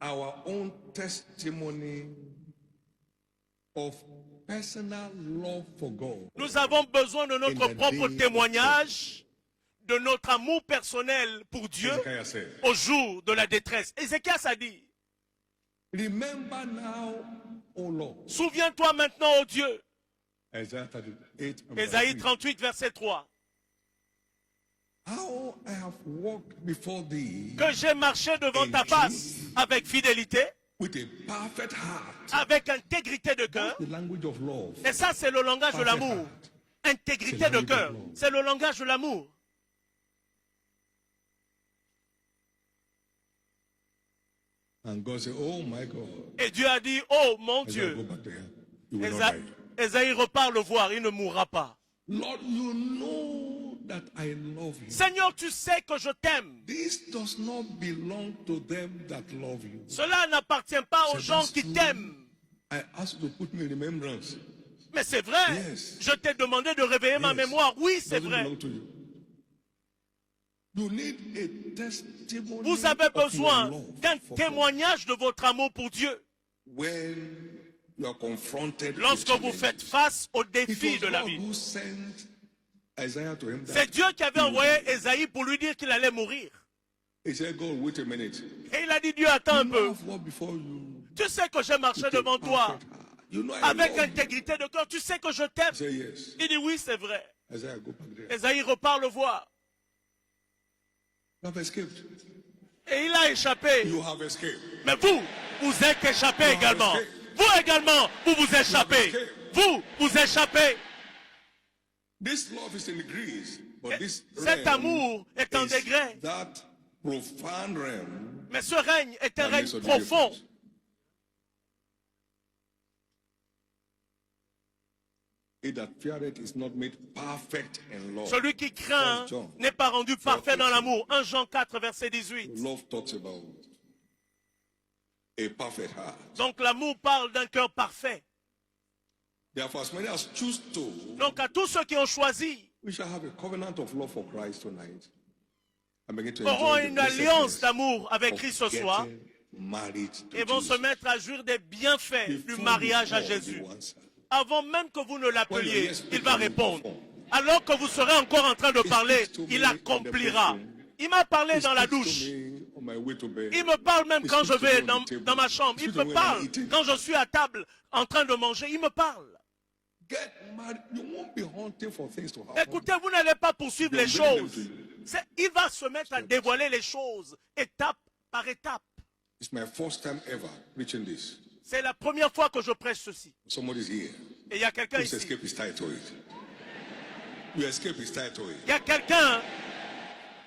our own testimony of personal love for God. nous avons besoin de notre In the propre day of témoignage, de notre amour personnel pour Dieu Hezekiah said, au jour de la détresse. Ézéchias a dit, remember now, O Lord. souviens-toi maintenant, ô Dieu. Isaiah 38, and verse Ésaïe 3. 38, verset 3. How I have walked before thee Que j'ai marché devant ta face avec fidélité, with a perfect heart. avec intégrité de cœur. The language of love. Et ça, c'est le langage de Perfect l'amour. heart. Intégrité C'est de le cœur. langage de C'est le langage de l'amour. And God said, oh my God. Et Dieu a dit, oh mon Isaiah, go Dieu. back there. You will not die. Ésaïe repart le voir, il ne mourra pas. Lord, you know that I love you. Seigneur, tu sais que je t'aime. This does not belong to them that love you. Cela n'appartient pas aux C'est gens that's qui true. t'aiment. I asked you to put me in remembrance. Mais c'est vrai. Yes. Je t'ai demandé de réveiller ma Yes. mémoire. Oui, c'est Doesn't vrai. belong to you. You need a testimony Vous avez of your besoin love d'un for God. témoignage de votre amour pour Dieu. When you are confronted Lorsque with vous challenge. faites face aux It défis was de la God vie. who sent Isaiah to him. C'est Dieu qui avait envoyé Ésaïe pour lui dire qu'il allait mourir. He said, God, wait a minute. Et il a dit, Dieu, attends un You peu. know I've walked before you Tu sais que j'ai marché with a devant toi perfect heart. You know I avec love you. intégrité de cœur. Tu sais que je t'aime. He said, yes. Il dit, oui, c'est vrai. Isaiah, go back there. Ésaïe repart le voir. You have escaped. Et il a échappé. You have escaped. Mais vous, vous êtes échappé You have également. escaped. Vous également, vous vous You have échappez. escaped. vous échappez. This love is in degrees, but this Cet realm amour est en is degré. that profound realm Mais ce règne est un that règne makes all the profond. difference. He that feareth is not made perfect in love. Celui qui craint First John. n'est pas rendu parfait dans l'amour. 1 Jean 4, verset 18. Love talks about a perfect heart. Donc l'amour parle d'un cœur parfait. Therefore, as many as choose to, Donc à tous ceux qui ont choisi, we shall have a covenant of love for Christ tonight. And begin to auront enjoy the une alliance blessedness d'amour avec of Christ ce soir getting married to et vont se Jesus. mettre à jouir des bienfaits du Before mariage you à call, Jésus. you answer. Avant même que vous ne l'appeliez, yes, il va you répondre. perform. Alors que vous serez encore en train de parler, speaks to il me in accomplira. the bedroom. Il m'a parlé He dans la speaks to douche. me on my way to bed. Il me parle même He quand je speaks to vais me on the table. dans ma chambre. He Il speaks to me me when I'm parle eating. quand je suis à table en train de manger. Il me parle. Get married. You won't be hunting for things to happen. Écoutez, vous n'allez pas poursuivre les Don't bring them choses. to you. Il va se mettre à dévoiler les choses, étape par étape. It's my first time ever preaching this. C'est la première fois que je prêche ceci. Somebody's here. Et il y a quelqu'un Please ici. escape his title. You escape his title. Il y a quelqu'un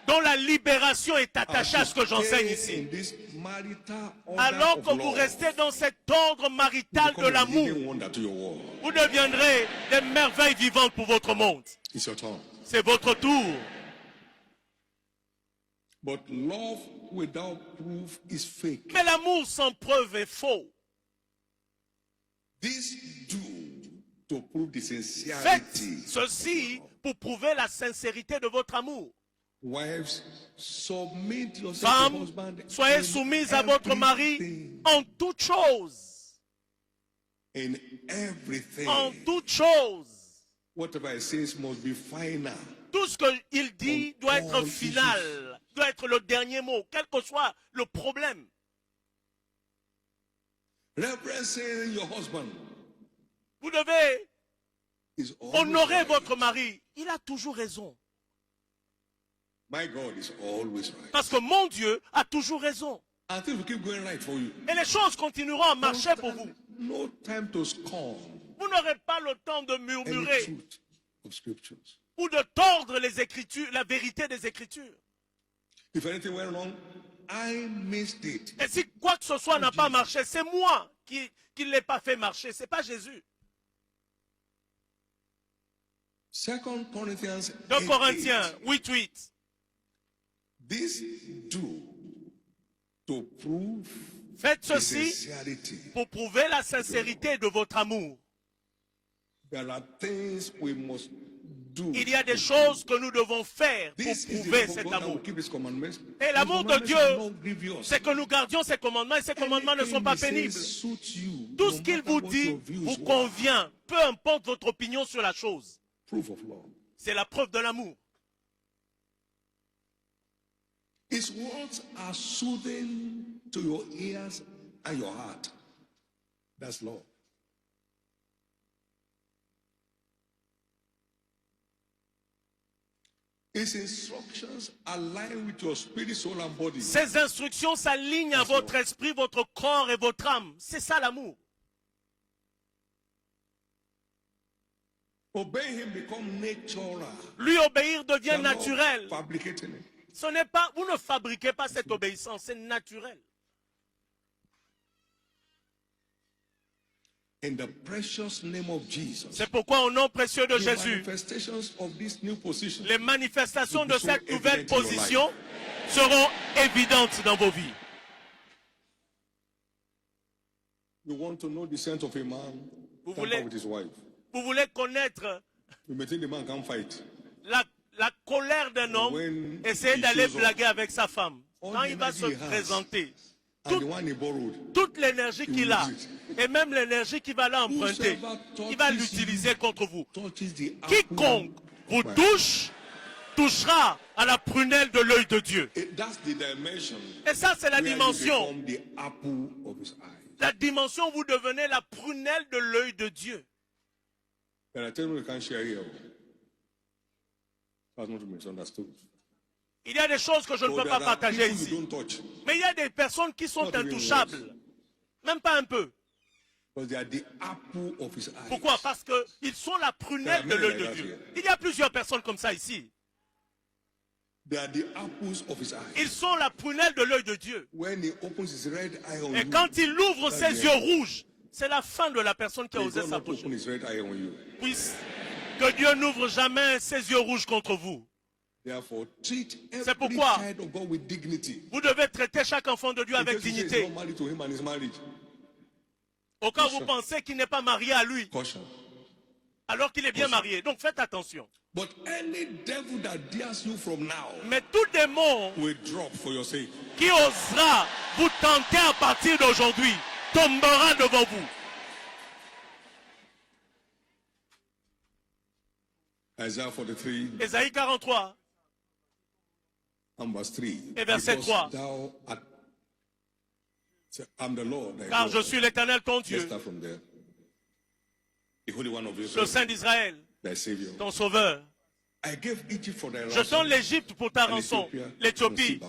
dont la libération est attachée à ce que j'enseigne ici. In this marital order Alors of que vous love, restez dans cet ordre marital become de a l'amour, living wonder to your world. vous deviendrez des merveilles vivantes pour votre monde. It's your turn. C'est votre tour. But love without proof is fake. Mais l'amour sans preuve est faux. This do to prove the Faites sincerity. ceci pour prouver la sincérité de votre amour. Wives, submit yourself to Femmes, husband. soyez in soumises à votre mari everything. en toutes choses. In everything. En toutes choses. Whatever he says must be final. Tout ce qu'il dit doit être final, doit être le dernier mot, quel que soit le problème. Reverencing your husband Vous devez is always honorer right. votre mari. Il a toujours raison. My God is always right. Parce que mon Dieu a toujours raison. And things will keep going right for you. Et les choses continueront à marcher pour vous. No time to scorn Vous n'aurez pas le temps de any murmurer truth of scriptures. ou de tordre les Écritures, la vérité des Écritures. If anything went wrong, I missed it. Et si quoi que ce soit n'a pas marché, c'est moi qui ne l'ai pas fait marcher, ce n'est pas Jésus. 2 Corinthians 2 8:8. Corinthiens 8:8. This do to prove Faites the ceci sincerity. pour prouver la sincérité de votre amour. There are things we must do. Il y a des choses que nous devons faire pour This is prouver the cet God that will amour. keep his commandments. Et l'amour His de commandments are Dieu, not grievous. c'est que nous gardions ses commandements et ses commandements ne sont pas pénibles. Tout ce qu'il vous dit vous convient, peu importe votre opinion sur la chose. Proof of love. C'est la preuve de l'amour. His words are soothing to your ears and your heart. That's love. His instructions align with your spirit, soul, and body. Ces instructions s'alignent à votre esprit, votre corps et votre âme. C'est ça l'amour. Obey him become natural. Lui obéir devient You're not naturel. fabricating it. Ce n'est pas, vous ne fabriquez pas cette obéissance, c'est naturel. In the precious name of Jesus. C'est pourquoi au nom précieux de The Jésus, manifestations of this new position. les manifestations de will be so cette nouvelle evident in your position seront évidentes dans vos vies. You want to know the sense of a man Vous tamper voulez- with his wife. Vous voulez connaître You may think the man can fight. la colère d'un homme, When essayez he d'aller shows up, blaguer avec sa femme. all Quand the il va se energy he has, présenter, And the one he borrowed. toute l'énergie qu'il a, et même l'énergie qu'il va l'emprunter, il va l'utiliser contre vous. Touches the Quiconque vous apple of my- touche, touchera à la prunelle de l'œil de Dieu. That's the dimension. Et ça, c'est la where you dimension. become the apple of his eye. La dimension où vous devenez la prunelle de l'œil de Dieu. And I tell you, you can't share here. That's not to be misunderstood. Il y a des choses que je ne Oh, peux there pas are partager people you ici. don't touch. Mais il y a des personnes qui sont Not even intouchables. Même pas un peu. Because they are the apple of his eyes. Pourquoi? Parce qu'ils sont la prunelle de l'œil de Dieu. Il y a plusieurs personnes comme ça ici. They are the apples of his eyes. Ils sont la prunelle de l'œil de Dieu. When he opens his red eye on Et you, quand il ouvre ses yeux rouges, c'est la fin de la personne qui a may osé God not open s'approcher. his red eye on you. Puisse que Dieu n'ouvre jamais ses yeux rouges contre vous. Therefore, treat C'est every pourquoi child of God with dignity. vous devez traiter chaque enfant de Dieu In avec case you say he's dignité. not married to him and he's married. Au cas où vous pensez qu'il n'est pas marié à lui, Caution. alors qu'il est bien marié. Donc faites attention. But any devil that dares you from now Mais tout démon will drop for your sake. qui osera vous tenter à partir d'aujourd'hui tombera devant vous. Isaiah 43 Ésaïe 43 and verse 3. et verset Because 3. thou art, I'm the Lord thy Car God. je suis l'Éternel ton Let's Dieu, start from there. The Holy One of le Israel, Saint d'Israël, thy Savior. ton Sauveur. I gave Egypt for thy Je ransom, donne l'Égypte pour ta rançon, l'Éthiopie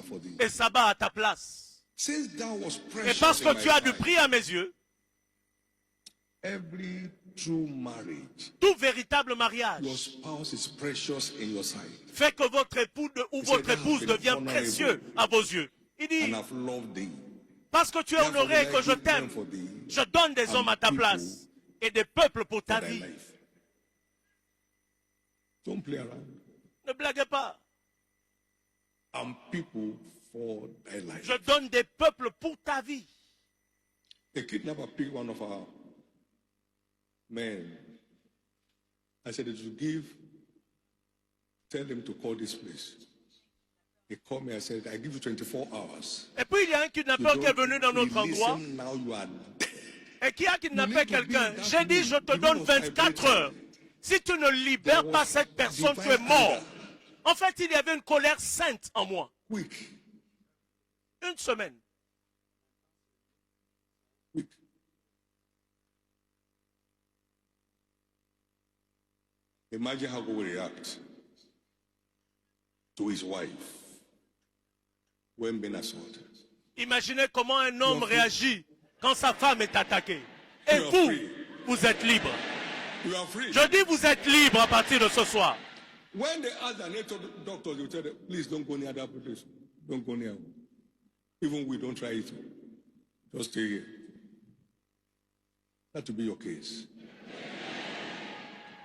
et Saba à ta place. since thou was Et precious parce in que my tu as du sight, prix à mes yeux, every true marriage, tout véritable mariage your spouse is precious in your sight, fait que votre époux ou votre épouse devient précieux à vos yeux. Il dit, and I've loved thee. parce que tu es Therefore honoré et will I que je give them t'aime, for thee je donne des hommes à ta place et des peuples pour ta for thy vie. life. Don't play around. Ne blaguez pas. And people for thy life. Je donne des peuples pour ta vie. A kidnapper picked one of our men. I said, "Did you tell him to call this place?" He called me. I said, "I give you 24 hours. Et puis il y a un You kidnappeur qui est don't venu dans notre release endroit him, now you are dead." et qui a kidnappé You need to quelqu'un. be in J'ai that dit, room. je te The donne room was 24 vibrating. heures. Si tu ne libères There pas was cette personne, tu es divine mort. anger. En fait, il y avait une colère sainte en moi. Quick, Une semaine. quick. Imagine how God will react to his wife when being assaulted. Imaginez comment un homme free. réagit quand sa femme est attaquée. Et You are vous, free. vous êtes libre. You are free. Je dis, vous êtes libre à partir de ce soir. When they ask the nature doctors, they will tell them, "Please don't go near that place. Don't go near. Even we don't try it. Just stay here." That will be your case.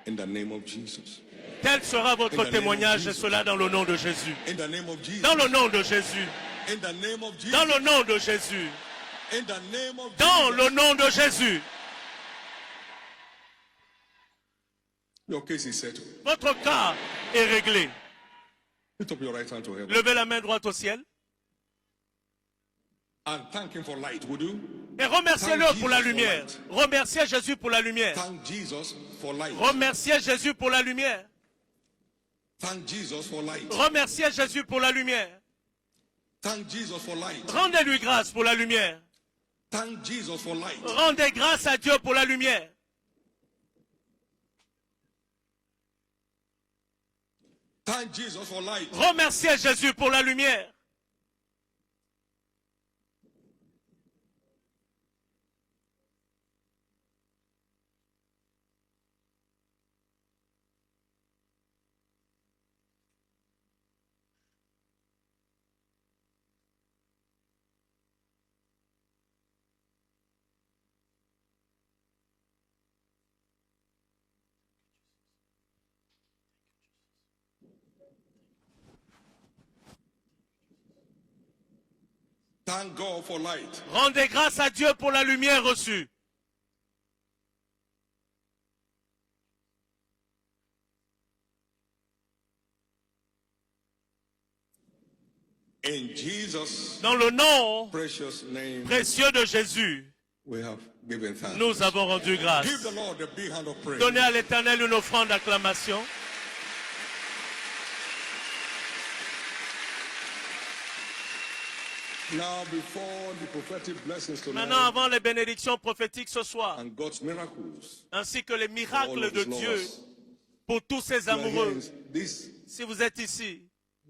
In the name of Jesus. Tel sera votre In the name of témoignage et Jesus. cela dans le nom de Jésus. In the name of Jesus. Dans le nom de Jésus. In the name of Jesus. Dans le nom de Jésus. In the name of Dans Jesus. le nom de Jésus. Your case is settled. Votre cas est réglé. Lift up your right hand to heaven Levez la main droite au ciel and thank him for light, would you? et remerciez-le pour la lumière. Remerciez Jésus pour la lumière. Thank Jesus for light. Remerciez Jésus pour la lumière. Thank Jesus for light. Remerciez Jésus pour la lumière. Thank Jesus for light. Rendez-lui grâce pour la lumière. Thank Jesus for light. Rendez grâce à Dieu pour la lumière. Thank Jesus for light. Remerciez Jésus pour la lumière. Thank God for light. Rendez grâce à Dieu pour la lumière reçue. In Jesus' Dans le nom precious name, précieux de Jésus, we have given thanks. nous avons rendu grâce. Give the Lord a big hand of praise. Donnez à l'Éternel une offrande d'acclamation. Now, before the prophetic blessings tonight Maintenant, avant les bénédictions prophétiques ce soir, and God's miracles, ainsi que les all miracles of de his Dieu lovers, pour tous ces we are here amoureux, in this si vous êtes ici,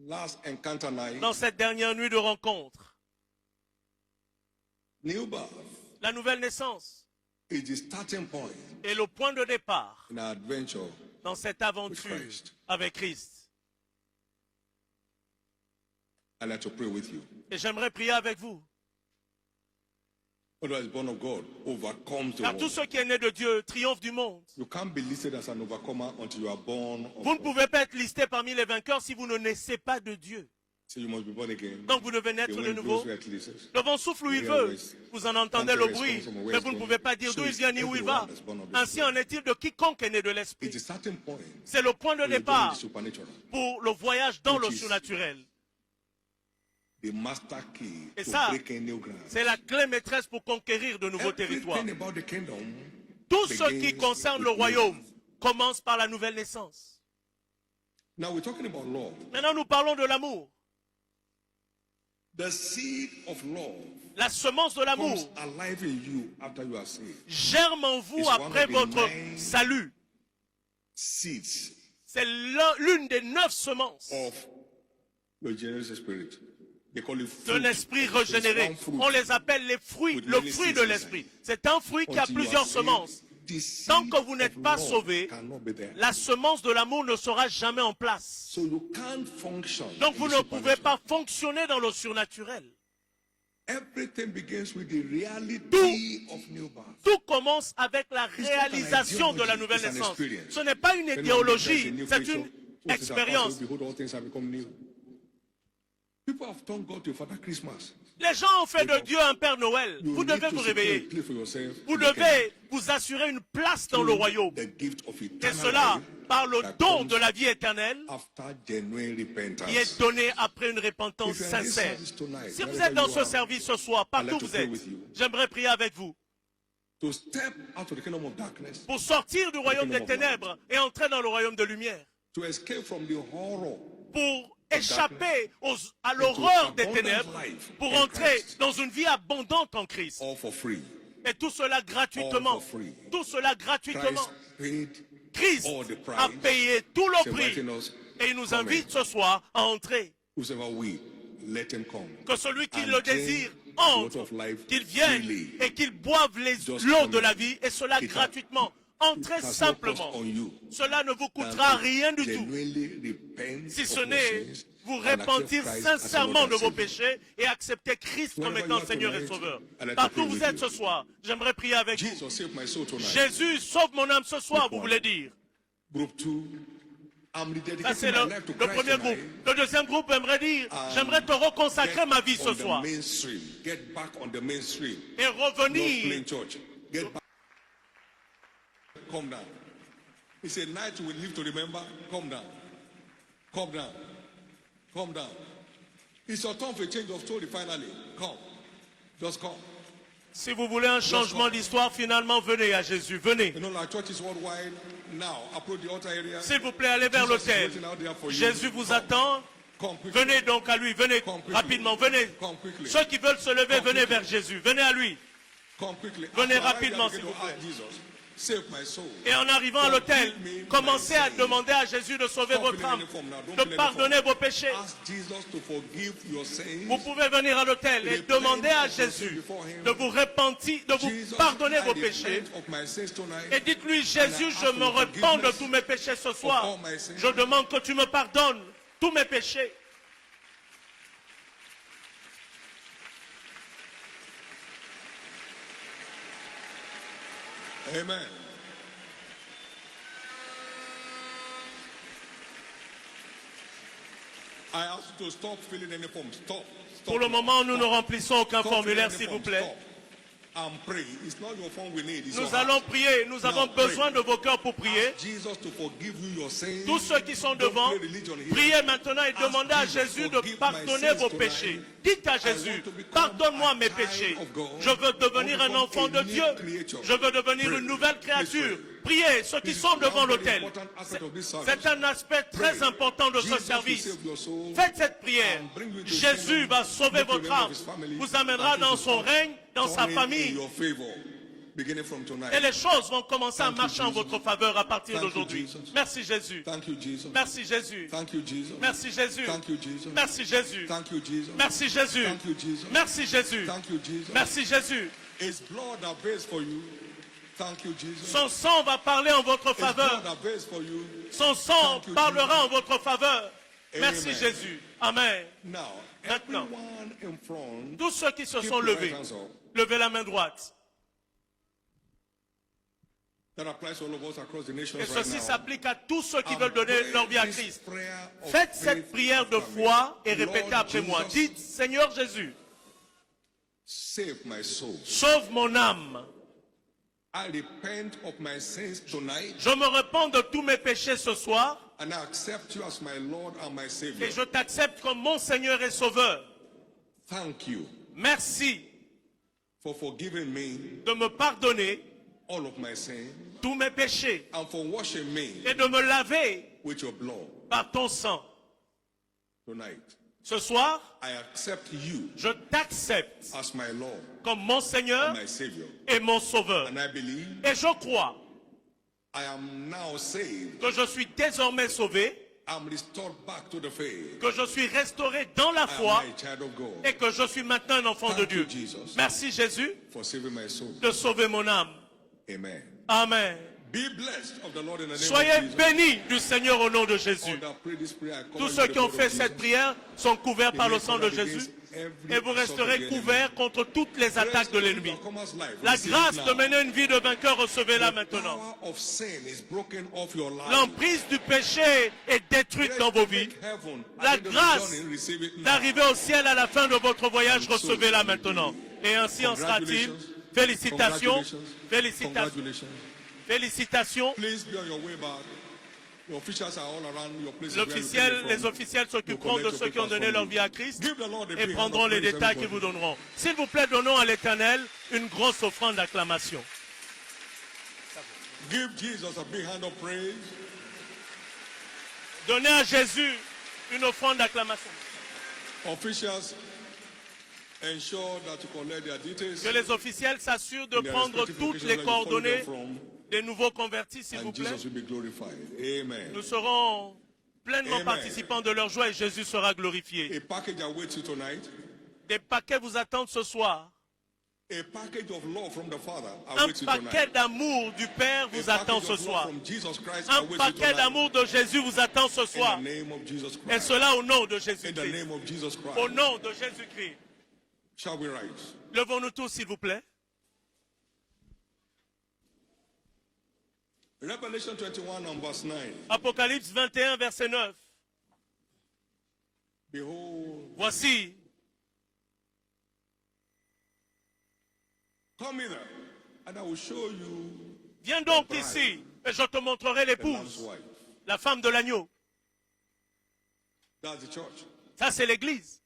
last encounter night, dans cette dernière nuit de rencontre, new birth, la nouvelle naissance, is the starting point est le point de départ in our adventure. dans cette aventure Christ. avec Christ. I'd like to pray with you. Et j'aimerais prier avec vous. Otherwise, born of God overcomes the Car tout world. ce qui est né de Dieu triomphe du monde. You can't be listed as an overcomer until you are born of Vous ne God. pouvez pas être listé parmi les vainqueurs si vous ne naissez pas de Dieu. So you must be born again. Donc vous devez The naître de wind nouveau. blows where it listed. Le vent souffle où il veut. Vous en entendez le bruit, mais vous ne pouvez pas dire d'où il vient ni où il va. Ainsi en est-il de quiconque est né de It's l'esprit. the starting point C'est le point de for the journey départ to the supernatural. pour le voyage dans le Which is surnaturel. The master key Et to ça, break a new ground. c'est la clé maîtresse pour conquérir de nouveaux territoires. Everything about the kingdom Tout ce qui begins concerne le with royaume love. commence par la nouvelle naissance. Now we're talking about love. Maintenant, nous parlons de l'amour. The seed of love La semence de comes l'amour alive in you after you are saved. germe en vous It's one après of the votre 9 salut. Seeds C'est l'une des 9 semences of the generous spirit. They call it fruit. d'un esprit It's régénéré. one fruit. On les appelle les fruits, With le many fruit seeds de inside. l'esprit. C'est un fruit qui a Until you are plusieurs saved, semences. the seed Tant que vous n'êtes of pas love sauvé, cannot be there. la semence de l'amour ne sera jamais en place. So you can't function. Donc in vous the ne pouvez supernatural. pas fonctionner dans le surnaturel. Everything begins with the reality of new birth. Tout commence avec la not an réalisation de la ideology, nouvelle it's an naissance. experience. Ce n'est pas une When you idéologie, are a new c'est creature, une all things are passed expérience. away, behold, all things have become new. People have turned God to Father Christmas. Les gens ont fait de Dieu un Père Noël. You Vous need devez to vous secure a réveiller. place for yourself Vous in the kingdom. devez vous assurer une place dans le royaume. The gift of Et eternal cela life par le that don comes de la vie éternelle after genuine repentance. qui est donné après une repentance If you are in this sincère. service tonight, Si vous wherever êtes dans you ce are, service ce soir, partout like où to vous pray êtes, with you. j'aimerais prier avec vous. To step out of the kingdom of darkness, Pour sortir du royaume des ténèbres et entrer dans le royaume de lumière. to escape from the horror, Pour échapper à l'horreur des abundant ténèbres, life pour in entrer Christ. dans une vie abondante en Christ. all for free. Et tout cela gratuitement. All for free. Tout cela gratuitement. Christ paid Christ all the price. a payé tout le He's prix. inviting us, Et il nous come invite in. ce soir à entrer. Whosoever will, let him come. Que celui qui And le drink désire the water entre, of life qu'il vienne freely. et qu'il boive Just l'eau come de in. la vie, et cela It has- gratuitement. Entrez It has no simplement. cost on you Cela ne vous than coûtera to rien du tout. genuinely repent Si of ce your n'est sins vous and accept repentir Christ as your sincèrement Lord de and vos Savior. péchés et accepter Christ comme Wherever étant you are Seigneur et tonight, Sauveur. I'd like to Partout pray où vous with êtes you. ce soir, j'aimerais prier avec vous. Jesus, save my soul tonight. Jésus, sauve mon âme ce soir, Group vous one. voulez dire. Group 2, I'm Ça, c'est rededicating le my life to premier Christ groupe. tonight. Le deuxième groupe aimerait dire, j'aimerais te reconsacrer ma vie ce on the soir mainstream. Get back on the mainstream. et Not revenir. playing church. Get back. Come down. It's a night we live to remember. Come down. Come down. Come down. It's your time for a change of story finally. Come. Just come. Si vous voulez un changement d'histoire, finalement, venez à Jésus. Venez. You know, like churches worldwide now, approach the altar area. S'il vous plaît, allez vers Jesus is l'autel. waiting out there for you. Jésus vous Come. attend. Come quickly. Venez donc à lui. Venez Come quickly. rapidement. Venez. Come quickly. Ceux qui veulent se lever, Come venez quickly. vers Jésus. Venez à lui. Come quickly. Venez After I rapidement, begin s'il to vous plaît. ask Jesus, save my soul. Et en arrivant à l'autel, commencez à demander à Jésus de sauver votre âme, de pardonner vos péchés. Ask Jesus to forgive your sins. Vous pouvez venir à l'autel et demander à Jésus de vous repentir, de vous Jesus, pardonner I vos péchés. repent of my sins tonight. Et dites-lui, Jésus, je me repens de tous mes péchés ce soir. Je demande que tu me pardonnes tous mes péchés. Amen. I ask you to stop filling any form. Stop. Stop. Pour le moment, nous ne remplissons aucun Stop formulaire, filling s'il any vous form. plaît. Stop. And pray. It's not your form we need. It's Nous your allons heart. prier. Nous avons Now, pray. besoin de vos cœurs pour prier. Ask Jesus to forgive you your sins. Tous ceux qui sont Don't devant, play religion here. priez maintenant et Ask demandez à Jesus, Jésus de forgive my pardonner sins vos tonight. péchés. Dites à I Jésus, want to become pardonne-moi a mes child péchés. of God. Je veux devenir I un want to enfant de become a Dieu. new creature. Je veux devenir Pray. une nouvelle Please créature. pray. Priez, ceux qui This sont is devant one very l'autel. important aspect of this service. C'est un aspect très Pray. important de ce Jesus will service. save your soul. Faites cette prière. And bring you to Jésus kingdom. va sauver Make you votre a member âme, of his family. vous amènera And dans you son will règne, dans sa turn in famille. your favor, beginning from tonight. Et les choses vont commencer à Thank you, marcher en Jesus. votre faveur à partir Thank you, d'aujourd'hui. Jesus. Merci Jésus. Thank you, Jesus. Merci Jésus. Thank you, Jesus. Merci Jésus. Thank you, Jesus. Merci Jésus. Thank you, Jesus. Merci Jésus. Thank you, Jesus. Merci Jésus. Thank you, Jesus. Merci Jésus. His blood that pays for you. Thank you, Jesus. Son sang va parler en votre His faveur. blood avails for you. Son sang Thank you, parlera en Jesus. votre faveur. Merci Amen. Jésus. Amen. Now, Maintenant, everyone in front, tous ceux qui se keep sont your levés, right hands up. levez la main droite. That applies to all of us across the nations Et right ceci now. s'applique à tous ceux qui And veulent donner pray leur vie à this Christ. prayer of Faites faith cette prière de after me. foi et répétez Lord après moi. Jesus, Dites, Seigneur Jésus, save my soul. sauve mon âme. I repent of my sins tonight, Je me repens de tous mes péchés ce soir and I accept you as my Lord and my Savior. et je t'accepte comme mon Seigneur et Sauveur. Thank you Merci for forgiving me de me pardonner all of my sins tous mes péchés and for washing me et de me laver with your blood par ton sang. tonight. Ce soir, I accept you je t'accepte as my Lord comme mon Seigneur and my Savior. et mon Sauveur. And I believe Et je crois I am now saved. que je suis désormais sauvé, I'm restored back to the faith. que je suis restauré dans la I am foi now a child of God. et que je suis maintenant un enfant de Thank Dieu. you, Jesus, Merci Jésus for saving my soul. de sauver mon âme. Amen. Amen. Be blessed of the Lord in the name Soyez of Jesus. bénis du Seigneur au nom de All Jésus. that pray this prayer, I cover Tous you ceux with qui the ont blood fait of cette Jesus. prière sont couverts par le sang de Jésus et vous resterez couverts contre toutes les attaques de l'ennemi. La grâce de mener une vie de vainqueur, recevez-la maintenant. L'emprise du péché est détruite dans vos vies. La grâce d'arriver au ciel à la fin de votre voyage, recevez-la maintenant. Et ainsi en sera-t-il. Félicitations. Félicitations. Félicitations. Please be on your way back. The officials are all around your place. Les officiels s'occuperont de ceux qui ont donné leur vie à Christ et prendront les détails qu'ils vous donneront. S'il vous plaît, donnons à l'Éternel une grosse offrande d'acclamation. Give Jesus a big hand of praise. Donnez à Jésus une offrande d'acclamation. Officials, ensure that you collect their details. Que les officiels s'assurent de prendre toutes les coordonnées des nouveaux convertis, s'il vous And plaît. Jesus will be glorified. Amen. Nous serons pleinement Amen. participants de leur joie et Jésus sera glorifié. A package awaits you tonight. Des paquets vous attendent ce soir. A package of love from the Father Un awaits you paquet tonight. d'amour du Père vous A attend package ce of love soir. from Jesus Christ Un awaits you paquet tonight. d'amour de Jésus vous attend ce soir. In the name of Jesus Et Christ. cela au nom de In the Jésus-Christ. name of Jesus Au Christ. nom de Jésus-Christ. Shall we rise? Levons-nous tous, s'il vous plaît. Revelation 21 and verse 9. Apocalypse 21, verset 9. Behold, Voici, come hither, and I will show you viens donc ici et je te montrerai the Lamb's l'épouse, wife. la femme de l'agneau. That's the church. Ça, c'est l'église.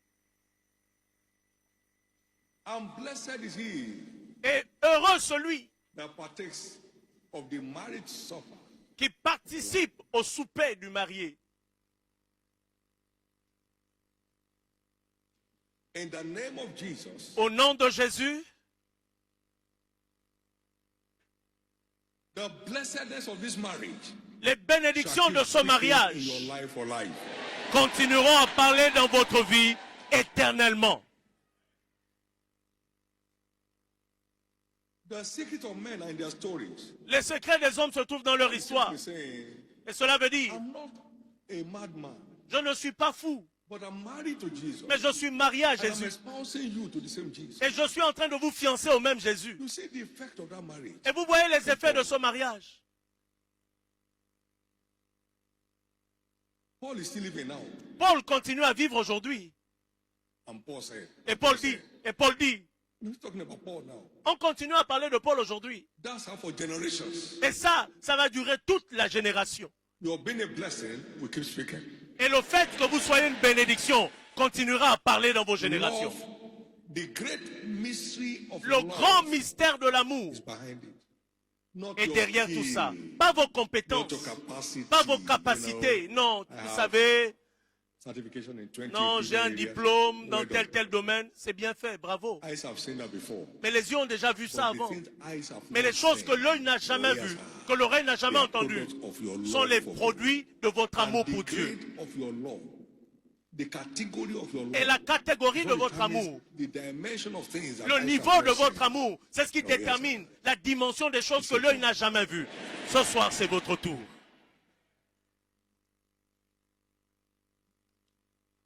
And blessed is he Et heureux celui that partakes of the marriage supper qui participe au souper du marié. in the name of Jesus. Au nom de Jésus, The blessedness of this marriage les bénédictions de ce in mariage your life for life. continueront à parler dans votre vie éternellement. The secret of men are in their stories. Les secrets des hommes se trouvent dans leur histoire. Simply saying, Et cela veut dire, I'm not a madman, je ne suis pas fou, but I'm married to Jesus. mais je suis marié à And I'm Jésus. espousing you to the same Jesus. Et je suis en train de vous fiancer au même Jésus. You see the effect of that marriage. Et vous voyez les effets de ce mariage. Paul is still living now. Paul continue à vivre aujourd'hui. And Paul said, Et Paul dit, he's talking about Paul now. on continue à parler de Paul aujourd'hui. That's how for generations. Et ça va durer toute la génération. You're being a blessing, we keep speaking. Et le fait que vous soyez une bénédiction continuera à parler dans vos générations. Love, the great mystery of Le love grand mystère de l'amour is behind it. Not est your derrière skill, tout ça. Pas vos not compétences, your capacity, pas vos you capacités. know. Non, I vous have savez, certification in 20 non, j'ai un different areas. diplôme dans Well tel done. domaine. C'est bien fait, bravo. Eyes have seen that before. Mais les yeux ont déjà vu ça But the avant. things eyes have Mais not les choses seen, que l'œil n'a jamais your ears vues, have, que l'oreille n'a jamais they are entendues, products of your sont love les for me. produits de votre And amour the pour Dieu. grade of your love the category of your love. Et la catégorie de What votre determines amour, the dimension of things that le eyes niveau have de not votre seen. amour, c'est ce qui Oh, yes. détermine la dimension des choses que l'œil n'a jamais vues. Ce soir, c'est votre tour.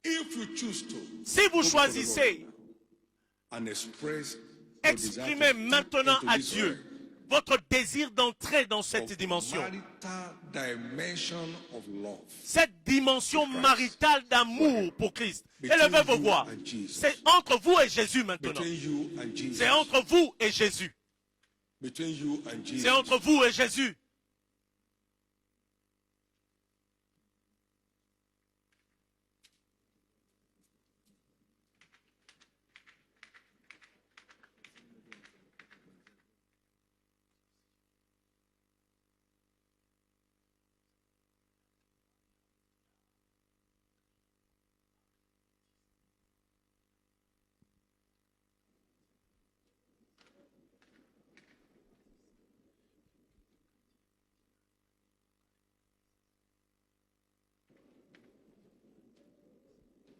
If you choose to Si vous look for the choisissez Lord and express your desire to exprimez step maintenant into à this Dieu realm votre désir d'entrer dans of cette dimension. marital dimension of love. Cette dimension maritale d'amour pour Christ. Between Élevez vos you voix. and Jesus. C'est entre vous et Jésus maintenant. Between you and Jesus. C'est entre vous et Jésus. Between you and Jesus. C'est entre vous et Jésus.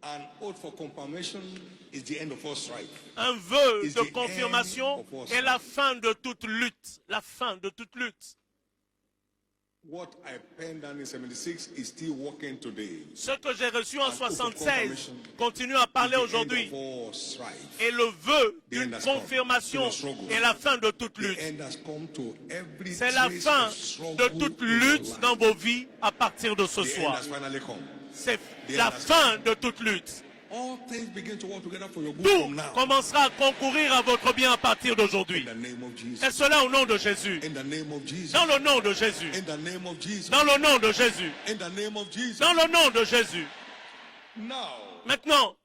An oath for confirmation is the end of all strife. Un vœu Is de the confirmation end of all est la fin de toute lutte. La fin de toute lutte. What I penned down in 76 is still working today. Ce que j'ai reçu en An oath of 76 confirmation continue à parler is the end aujourd'hui. of all strife. Et le vœu The end d'une has come. confirmation To the struggle. est la fin de toute The lutte. end has come to every C'est la trace fin of struggle de toute in your lutte life. dans vos vies à partir de ce The end soir. has finally come. C'est The la end has fin de toute lutte. All things begin to work together for your good Tout from now. commencera à concourir à votre bien à partir d'aujourd'hui. In the name of Jesus. Et cela au nom de Jésus. In the name of Jesus. Dans le nom de Jésus. In the name of Jesus. Dans le nom de Jésus. In the name of Jesus. Dans le nom de Jésus. Now, Maintenant,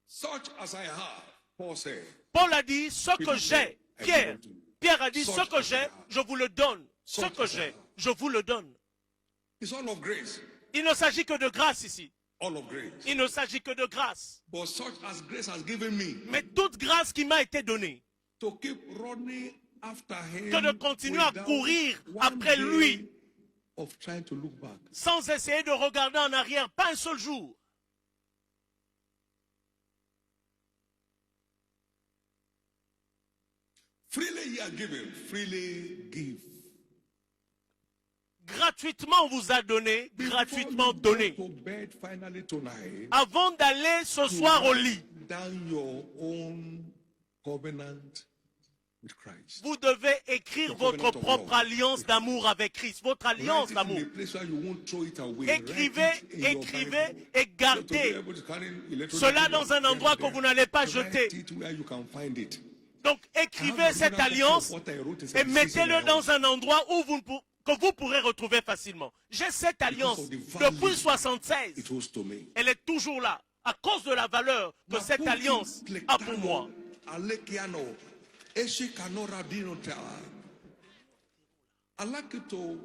such as I have, Paul said, Paul a dit, ce que j'ai, Pierre a dit, ce que j'ai, je vous le donne. Ce que j'ai, je vous le donne. it's all of grace. Il ne s'agit que de grâce ici. All of grace. Il ne s'agit que de grâce. But such as grace has given me Mais toute grâce qui m'a été donnée, to keep running after him que de continuer à without courir one après day lui, of trying to look back. sans essayer de regarder en arrière, pas un seul jour. Freely ye are given, freely give. Gratuitement on vous a donné, gratuitement donné. Before you go to bed finally tonight, Avant d'aller ce soir au lit, down your own covenant with Christ. vous devez écrire votre propre alliance d'amour avec Christ, votre alliance Write it d'amour. in a place where you won't throw it away. Écrivez, Write it in your écrivez Bible. et You have to be gardez able to carry electronic cela dans un endroit que vous n'allez pas Write jeter. it where you can find it. Donc écrivez cette alliance et mettez-le dans un endroit où que vous pourrez retrouver facilement. J'ai cette alliance depuis 76. It was to me. Elle est toujours là à cause de la valeur que cette alliance a pour moi. I'd like you to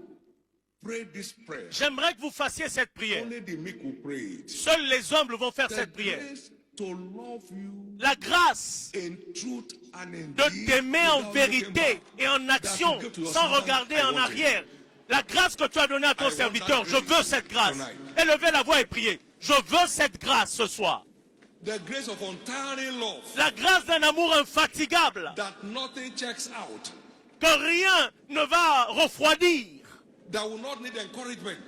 pray this prayer. J'aimerais que vous fassiez cette prière. Only the meek will pray it. Seuls les humbles vont faire The cette prière. grace to love you La grâce in truth and in de deed t'aimer en without vérité looking back. et en action That you give to your sans servant, regarder I en want it. arrière. La grâce que tu as donnée à ton I want serviteur, that je veux grace cette grâce. tonight. Élevez la voix et priez. Je veux cette grâce ce soir. The grace of untiring love La grâce d'un amour infatigable that nothing checks out, que rien ne va refroidir, that will not need encouragement.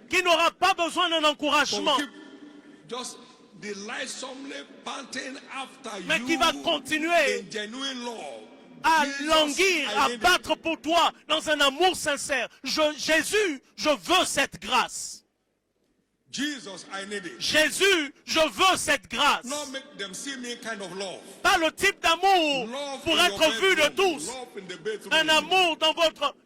qui n'aura pas besoin d'un But encouragement, keep just delightsomely panting after mais you qui va continuer in genuine love. à Jesus, languir, I à need it. battre pour toi dans un amour sincère. Jésus, je veux cette grâce. Jesus, I need it. Jésus, je veux cette grâce. Not make them see me kind of love. Pas le type d'amour Love pour in être your vu de bedroom. tous. Love in the bedroom. Un amour dans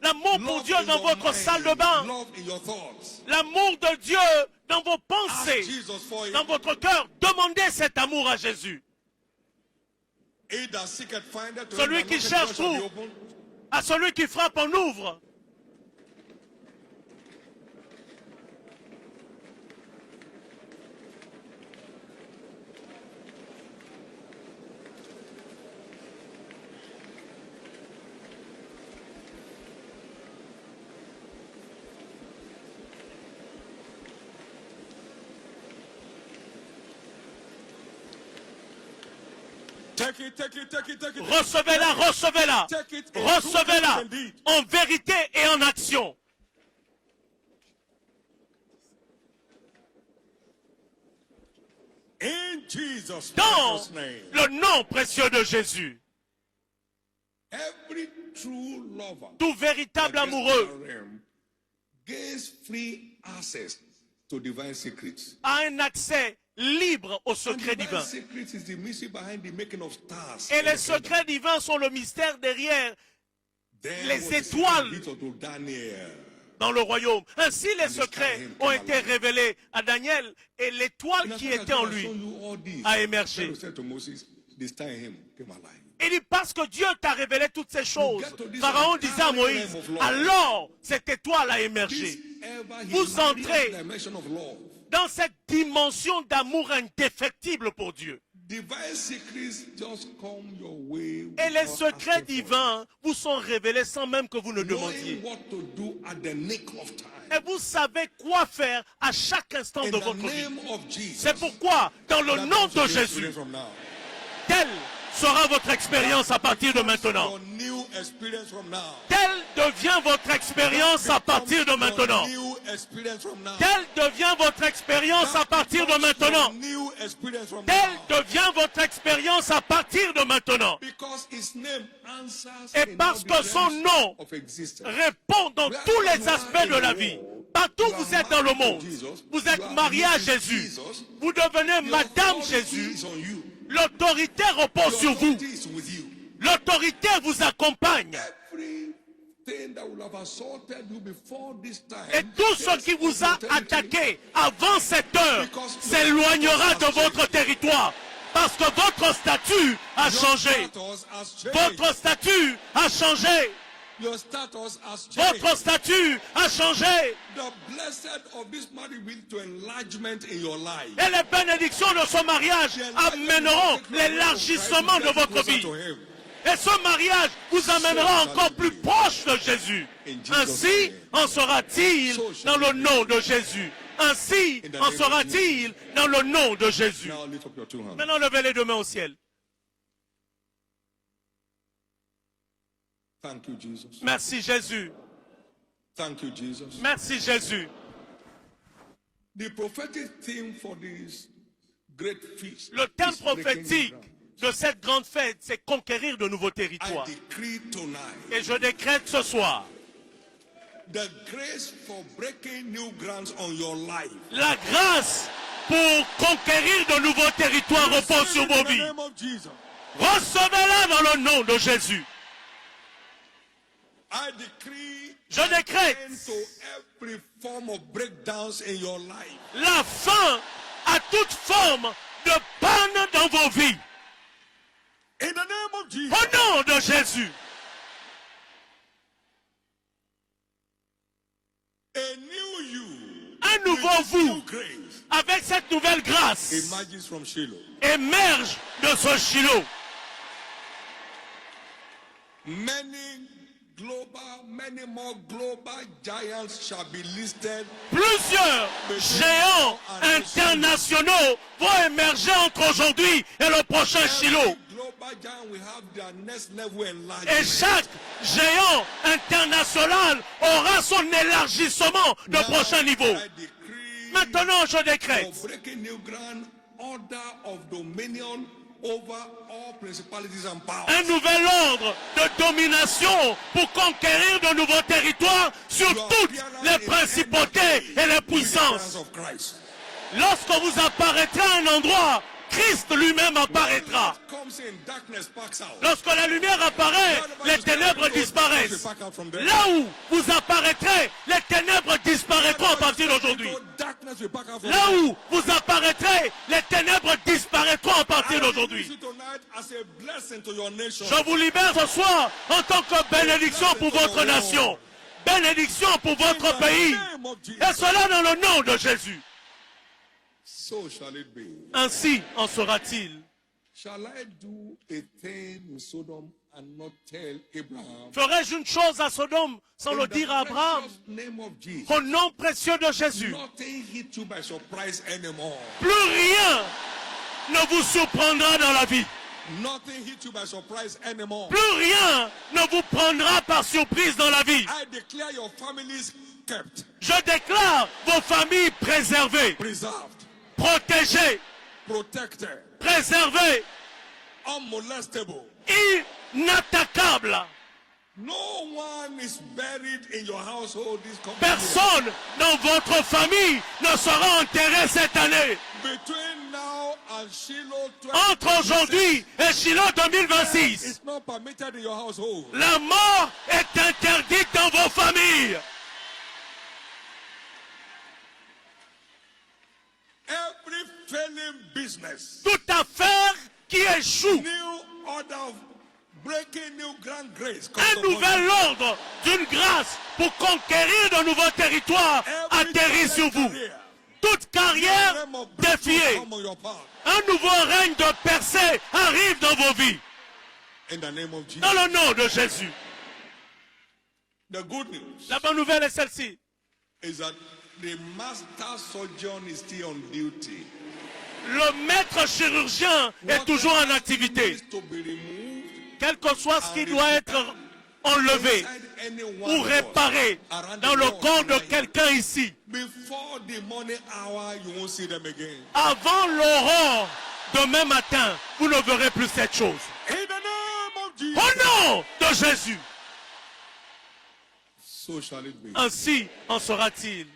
l'amour pour Love Dieu in dans your votre mind. salle de bain. Love in your thoughts. L'amour de Dieu dans vos Ask pensées, Jesus for it. dans votre cœur. Demandez cet amour à Jésus. He that seeketh findeth, to Celui him that qui knocketh, cherche the door shall be trouve. opened. À celui qui frappe, on ouvre. Take it, take it, take it, take it. Recevez-la, recevez-la. Take it. Recevez-la Indeed. en vérité et en action. In Jesus' Dans precious name. le nom précieux de Jésus. Every true lover Tout véritable that gets amoureux to the realm gains free access to divine secrets. a un accès libre aux And secrets divine divins. secrets is the mystery behind the making of stars. Et in les the kingdom. secrets divins sont le mystère derrière Then les was the étoiles secret unto Daniel. dans le royaume. Ainsi, les secrets ont été révélés à Daniel et l'étoile And qui as était en I lui show you all this, a émergé. Pharaoh said to Moses, this time him came alive. Il dit, parce que Dieu t'a révélé toutes ces choses, Pharaon disait à Moïse, alors cette étoile a émergé. Ever he Vous married entrez the dimension of love. dans cette dimension d'amour indéfectible pour Dieu. Divine secrets just come your way. Et les without secrets asking for it. divins vous sont révélés sans même que vous ne demandiez. Knowing what to do at the nick of time. Et vous savez quoi faire à chaque instant In de the votre vie. name of Jesus. C'est pourquoi, dans le that nom comes de your Jésus, experience from now. telle sera votre expérience à partir de maintenant. Your new experience from now. Telle devient votre expérience à partir de Your maintenant. new experience from now. Telle devient votre expérience à partir de Your maintenant. new experience from Telle now. devient votre expérience à partir de maintenant. Because his name answers Et in parce all que the son realms nom of existence. répond dans tous les aspects de la vie. Partout où vous êtes dans le monde, vous êtes marié à Jésus. Vous devenez Madame Jésus. Is on you. L'autorité repose sur vous. Authority is with you. L'autorité vous accompagne. Everything that will have assaulted you before this time. Et tout ce qui vous a attaqué avant cette heure s'éloignera de votre territoire. Parce que votre statut a changé. Votre statut a changé. Your status has changed. Votre statut a changé. The blessed of this marriage will lead to enlargement in your life. Et les bénédictions de ce mariage amèneront l'élargissement de votre vie. Et ce mariage vous amènera encore plus proche de Jésus. Ainsi en sera-t-il dans le nom de Jésus. Ainsi en sera-t-il dans le nom de Jésus. Now lift up your two hands. Maintenant, levez les deux mains au ciel. Thank you, Jesus. Merci Jésus. Thank you, Jesus. Merci Jésus. The prophetic theme for this great feast Le thème is breaking prophétique ground. de cette grande fête, c'est conquérir de nouveaux I territoires. decree tonight Et je décrète ce soir, the grace for breaking new grounds on your life. la grâce pour conquérir de nouveaux territoires repose sur vos In the vies. name of Jesus. Recevez-la dans le nom de Jésus. I decree Je décrète end to every form of breakdowns in your life. la fin à toute forme de panne dans vos vies. In the name of Jesus. Au nom de Jésus. A new you. Un nouveau with vous, new grace avec cette nouvelle grâce, emerges from Shiloh. émerge de ce Shiloh. Many more global giants shall be listed. Plusieurs géants internationaux vont émerger entre aujourd'hui et le prochain Shiloh. Every global giant will have their next level enlarged. Et chaque géant international aura son élargissement de prochain niveau. I decree Maintenant, je for décrète breaking new ground, order of dominion over all principalities and powers. un nouvel ordre de domination pour conquérir de nouveaux territoires sur toutes les principautés et les puissances. Of Christ. Lorsque vous apparaîtrez à un endroit, Christ lui-même apparaîtra. Comes in, darkness packs out. Lorsque la lumière apparaît, les ténèbres disparaissent. Là où vous apparaîtrez, les ténèbres disparaîtront à partir d'aujourd'hui. Darkness will pack out from Là où vous apparaîtrez, les ténèbres disparaîtront à partir d'aujourd'hui. Je vous libère ce soir en tant que bénédiction pour votre nation. Bénédiction pour votre pays. Et cela dans le nom de Jésus. So shall it be. Ainsi en sera-t-il. Shall I do a thing in Sodom and not tell Abraham? Ferai-je une chose à Sodome sans le dire à Abraham? precious name of Jesus. Au nom précieux de Jésus. Nothing hit you by surprise anymore. Plus rien ne vous surprendra dans la vie. Nothing hit you by surprise anymore. Plus rien ne vous prendra par surprise dans la vie. I declare your families kept, Je déclare vos familles préservées, preserved, protégées, protected, préservées, unmolestable. inattaquables. No one is buried in your household this coming year. Personne dans votre famille ne sera enterré cette année. Between now and Shiloh Entre aujourd'hui et Shiloh 2026, it's not permitted in your household. la mort est interdite dans vos familles. Every failing business, Toute affaire qui échoue, new order of breaking new grand grace, un nouvel ordre d'une grâce pour conquérir de nouveaux territoires atterrit sur vous. Toute carrière défiée, un nouveau règne de percée arrive dans vos vies. in the name of Jesus. Dans le nom de Jésus. The good news La bonne nouvelle est celle-ci. is that the master surgeon is still on duty. Le maître chirurgien est toujours en activité. Needs to be removed Quel que soit ce qui doit être enlevé inside anyone ou of us réparé around dans the le world corps de tonight. quelqu'un ici, Before the morning hour, you won't see them again. avant l'aurore, demain matin, vous ne verrez plus cette chose. In the name of Jesus. Au nom de Jésus, So shall it be. ainsi en sera-t-il.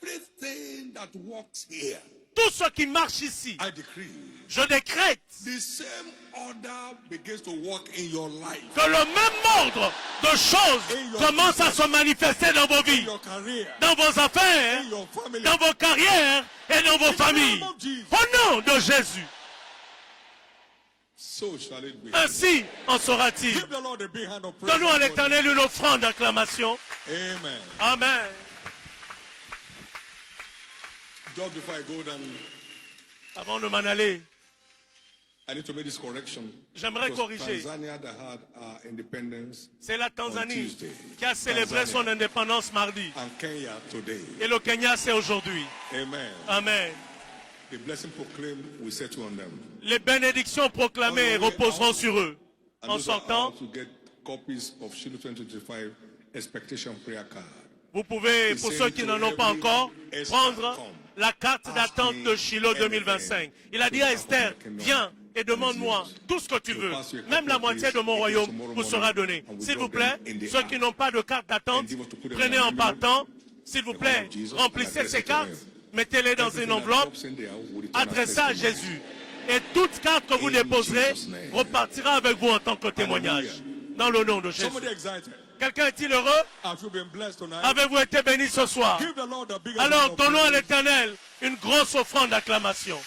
Everything that works here, Tout ce qui marche ici, I decree, je décrète the same order begins to work in your life, que le même ordre de choses commence à se manifester dans vos in vies, your career, dans vos affaires, in your family. dans vos carrières et dans vos familles. Au nom de Jésus, So shall it be. ainsi en sera-t-il. Give the Lord a big hand of praise. Donnons à l'Éternel une offrande d'acclamation. Amen. Amen. Just before I go down, Avant de m'en aller, I need to make this correction. j'aimerais Because corriger. Tanzania that had independence C'est la Tanzanie Tuesday. qui a célébré son indépendance mardi. and Kenya today. Et le Kenya, c'est aujourd'hui. Amen. Amen. The blessing proclaimed will settle on them. Les bénédictions proclamées reposeront sur eux. And En those are sortant, out to get copies of Shiloh 2025 expectation prayer card. vous pouvez, pour ceux qui n'en ont pas encore, prendre la carte d'attente de Shiloh 2025. Il a dit à Esther, viens et demande-moi tout ce que tu veux. Même la moitié de mon royaume vous sera donnée. S'il vous plaît, ceux qui n'ont pas de carte d'attente, prenez en partant. S'il vous plaît, remplissez ces cartes, mettez-les dans une enveloppe, adressez à Jésus. Et toute carte que vous déposerez repartira avec vous en tant que témoignage. Dans le nom de Jésus. Somebody excited. Quelqu'un est-il heureux? Have you been blessed tonight? Avez-vous été béni ce soir? Give the Lord a big Alors hand of donnons à praise. l'Éternel une grosse offrande d'acclamation.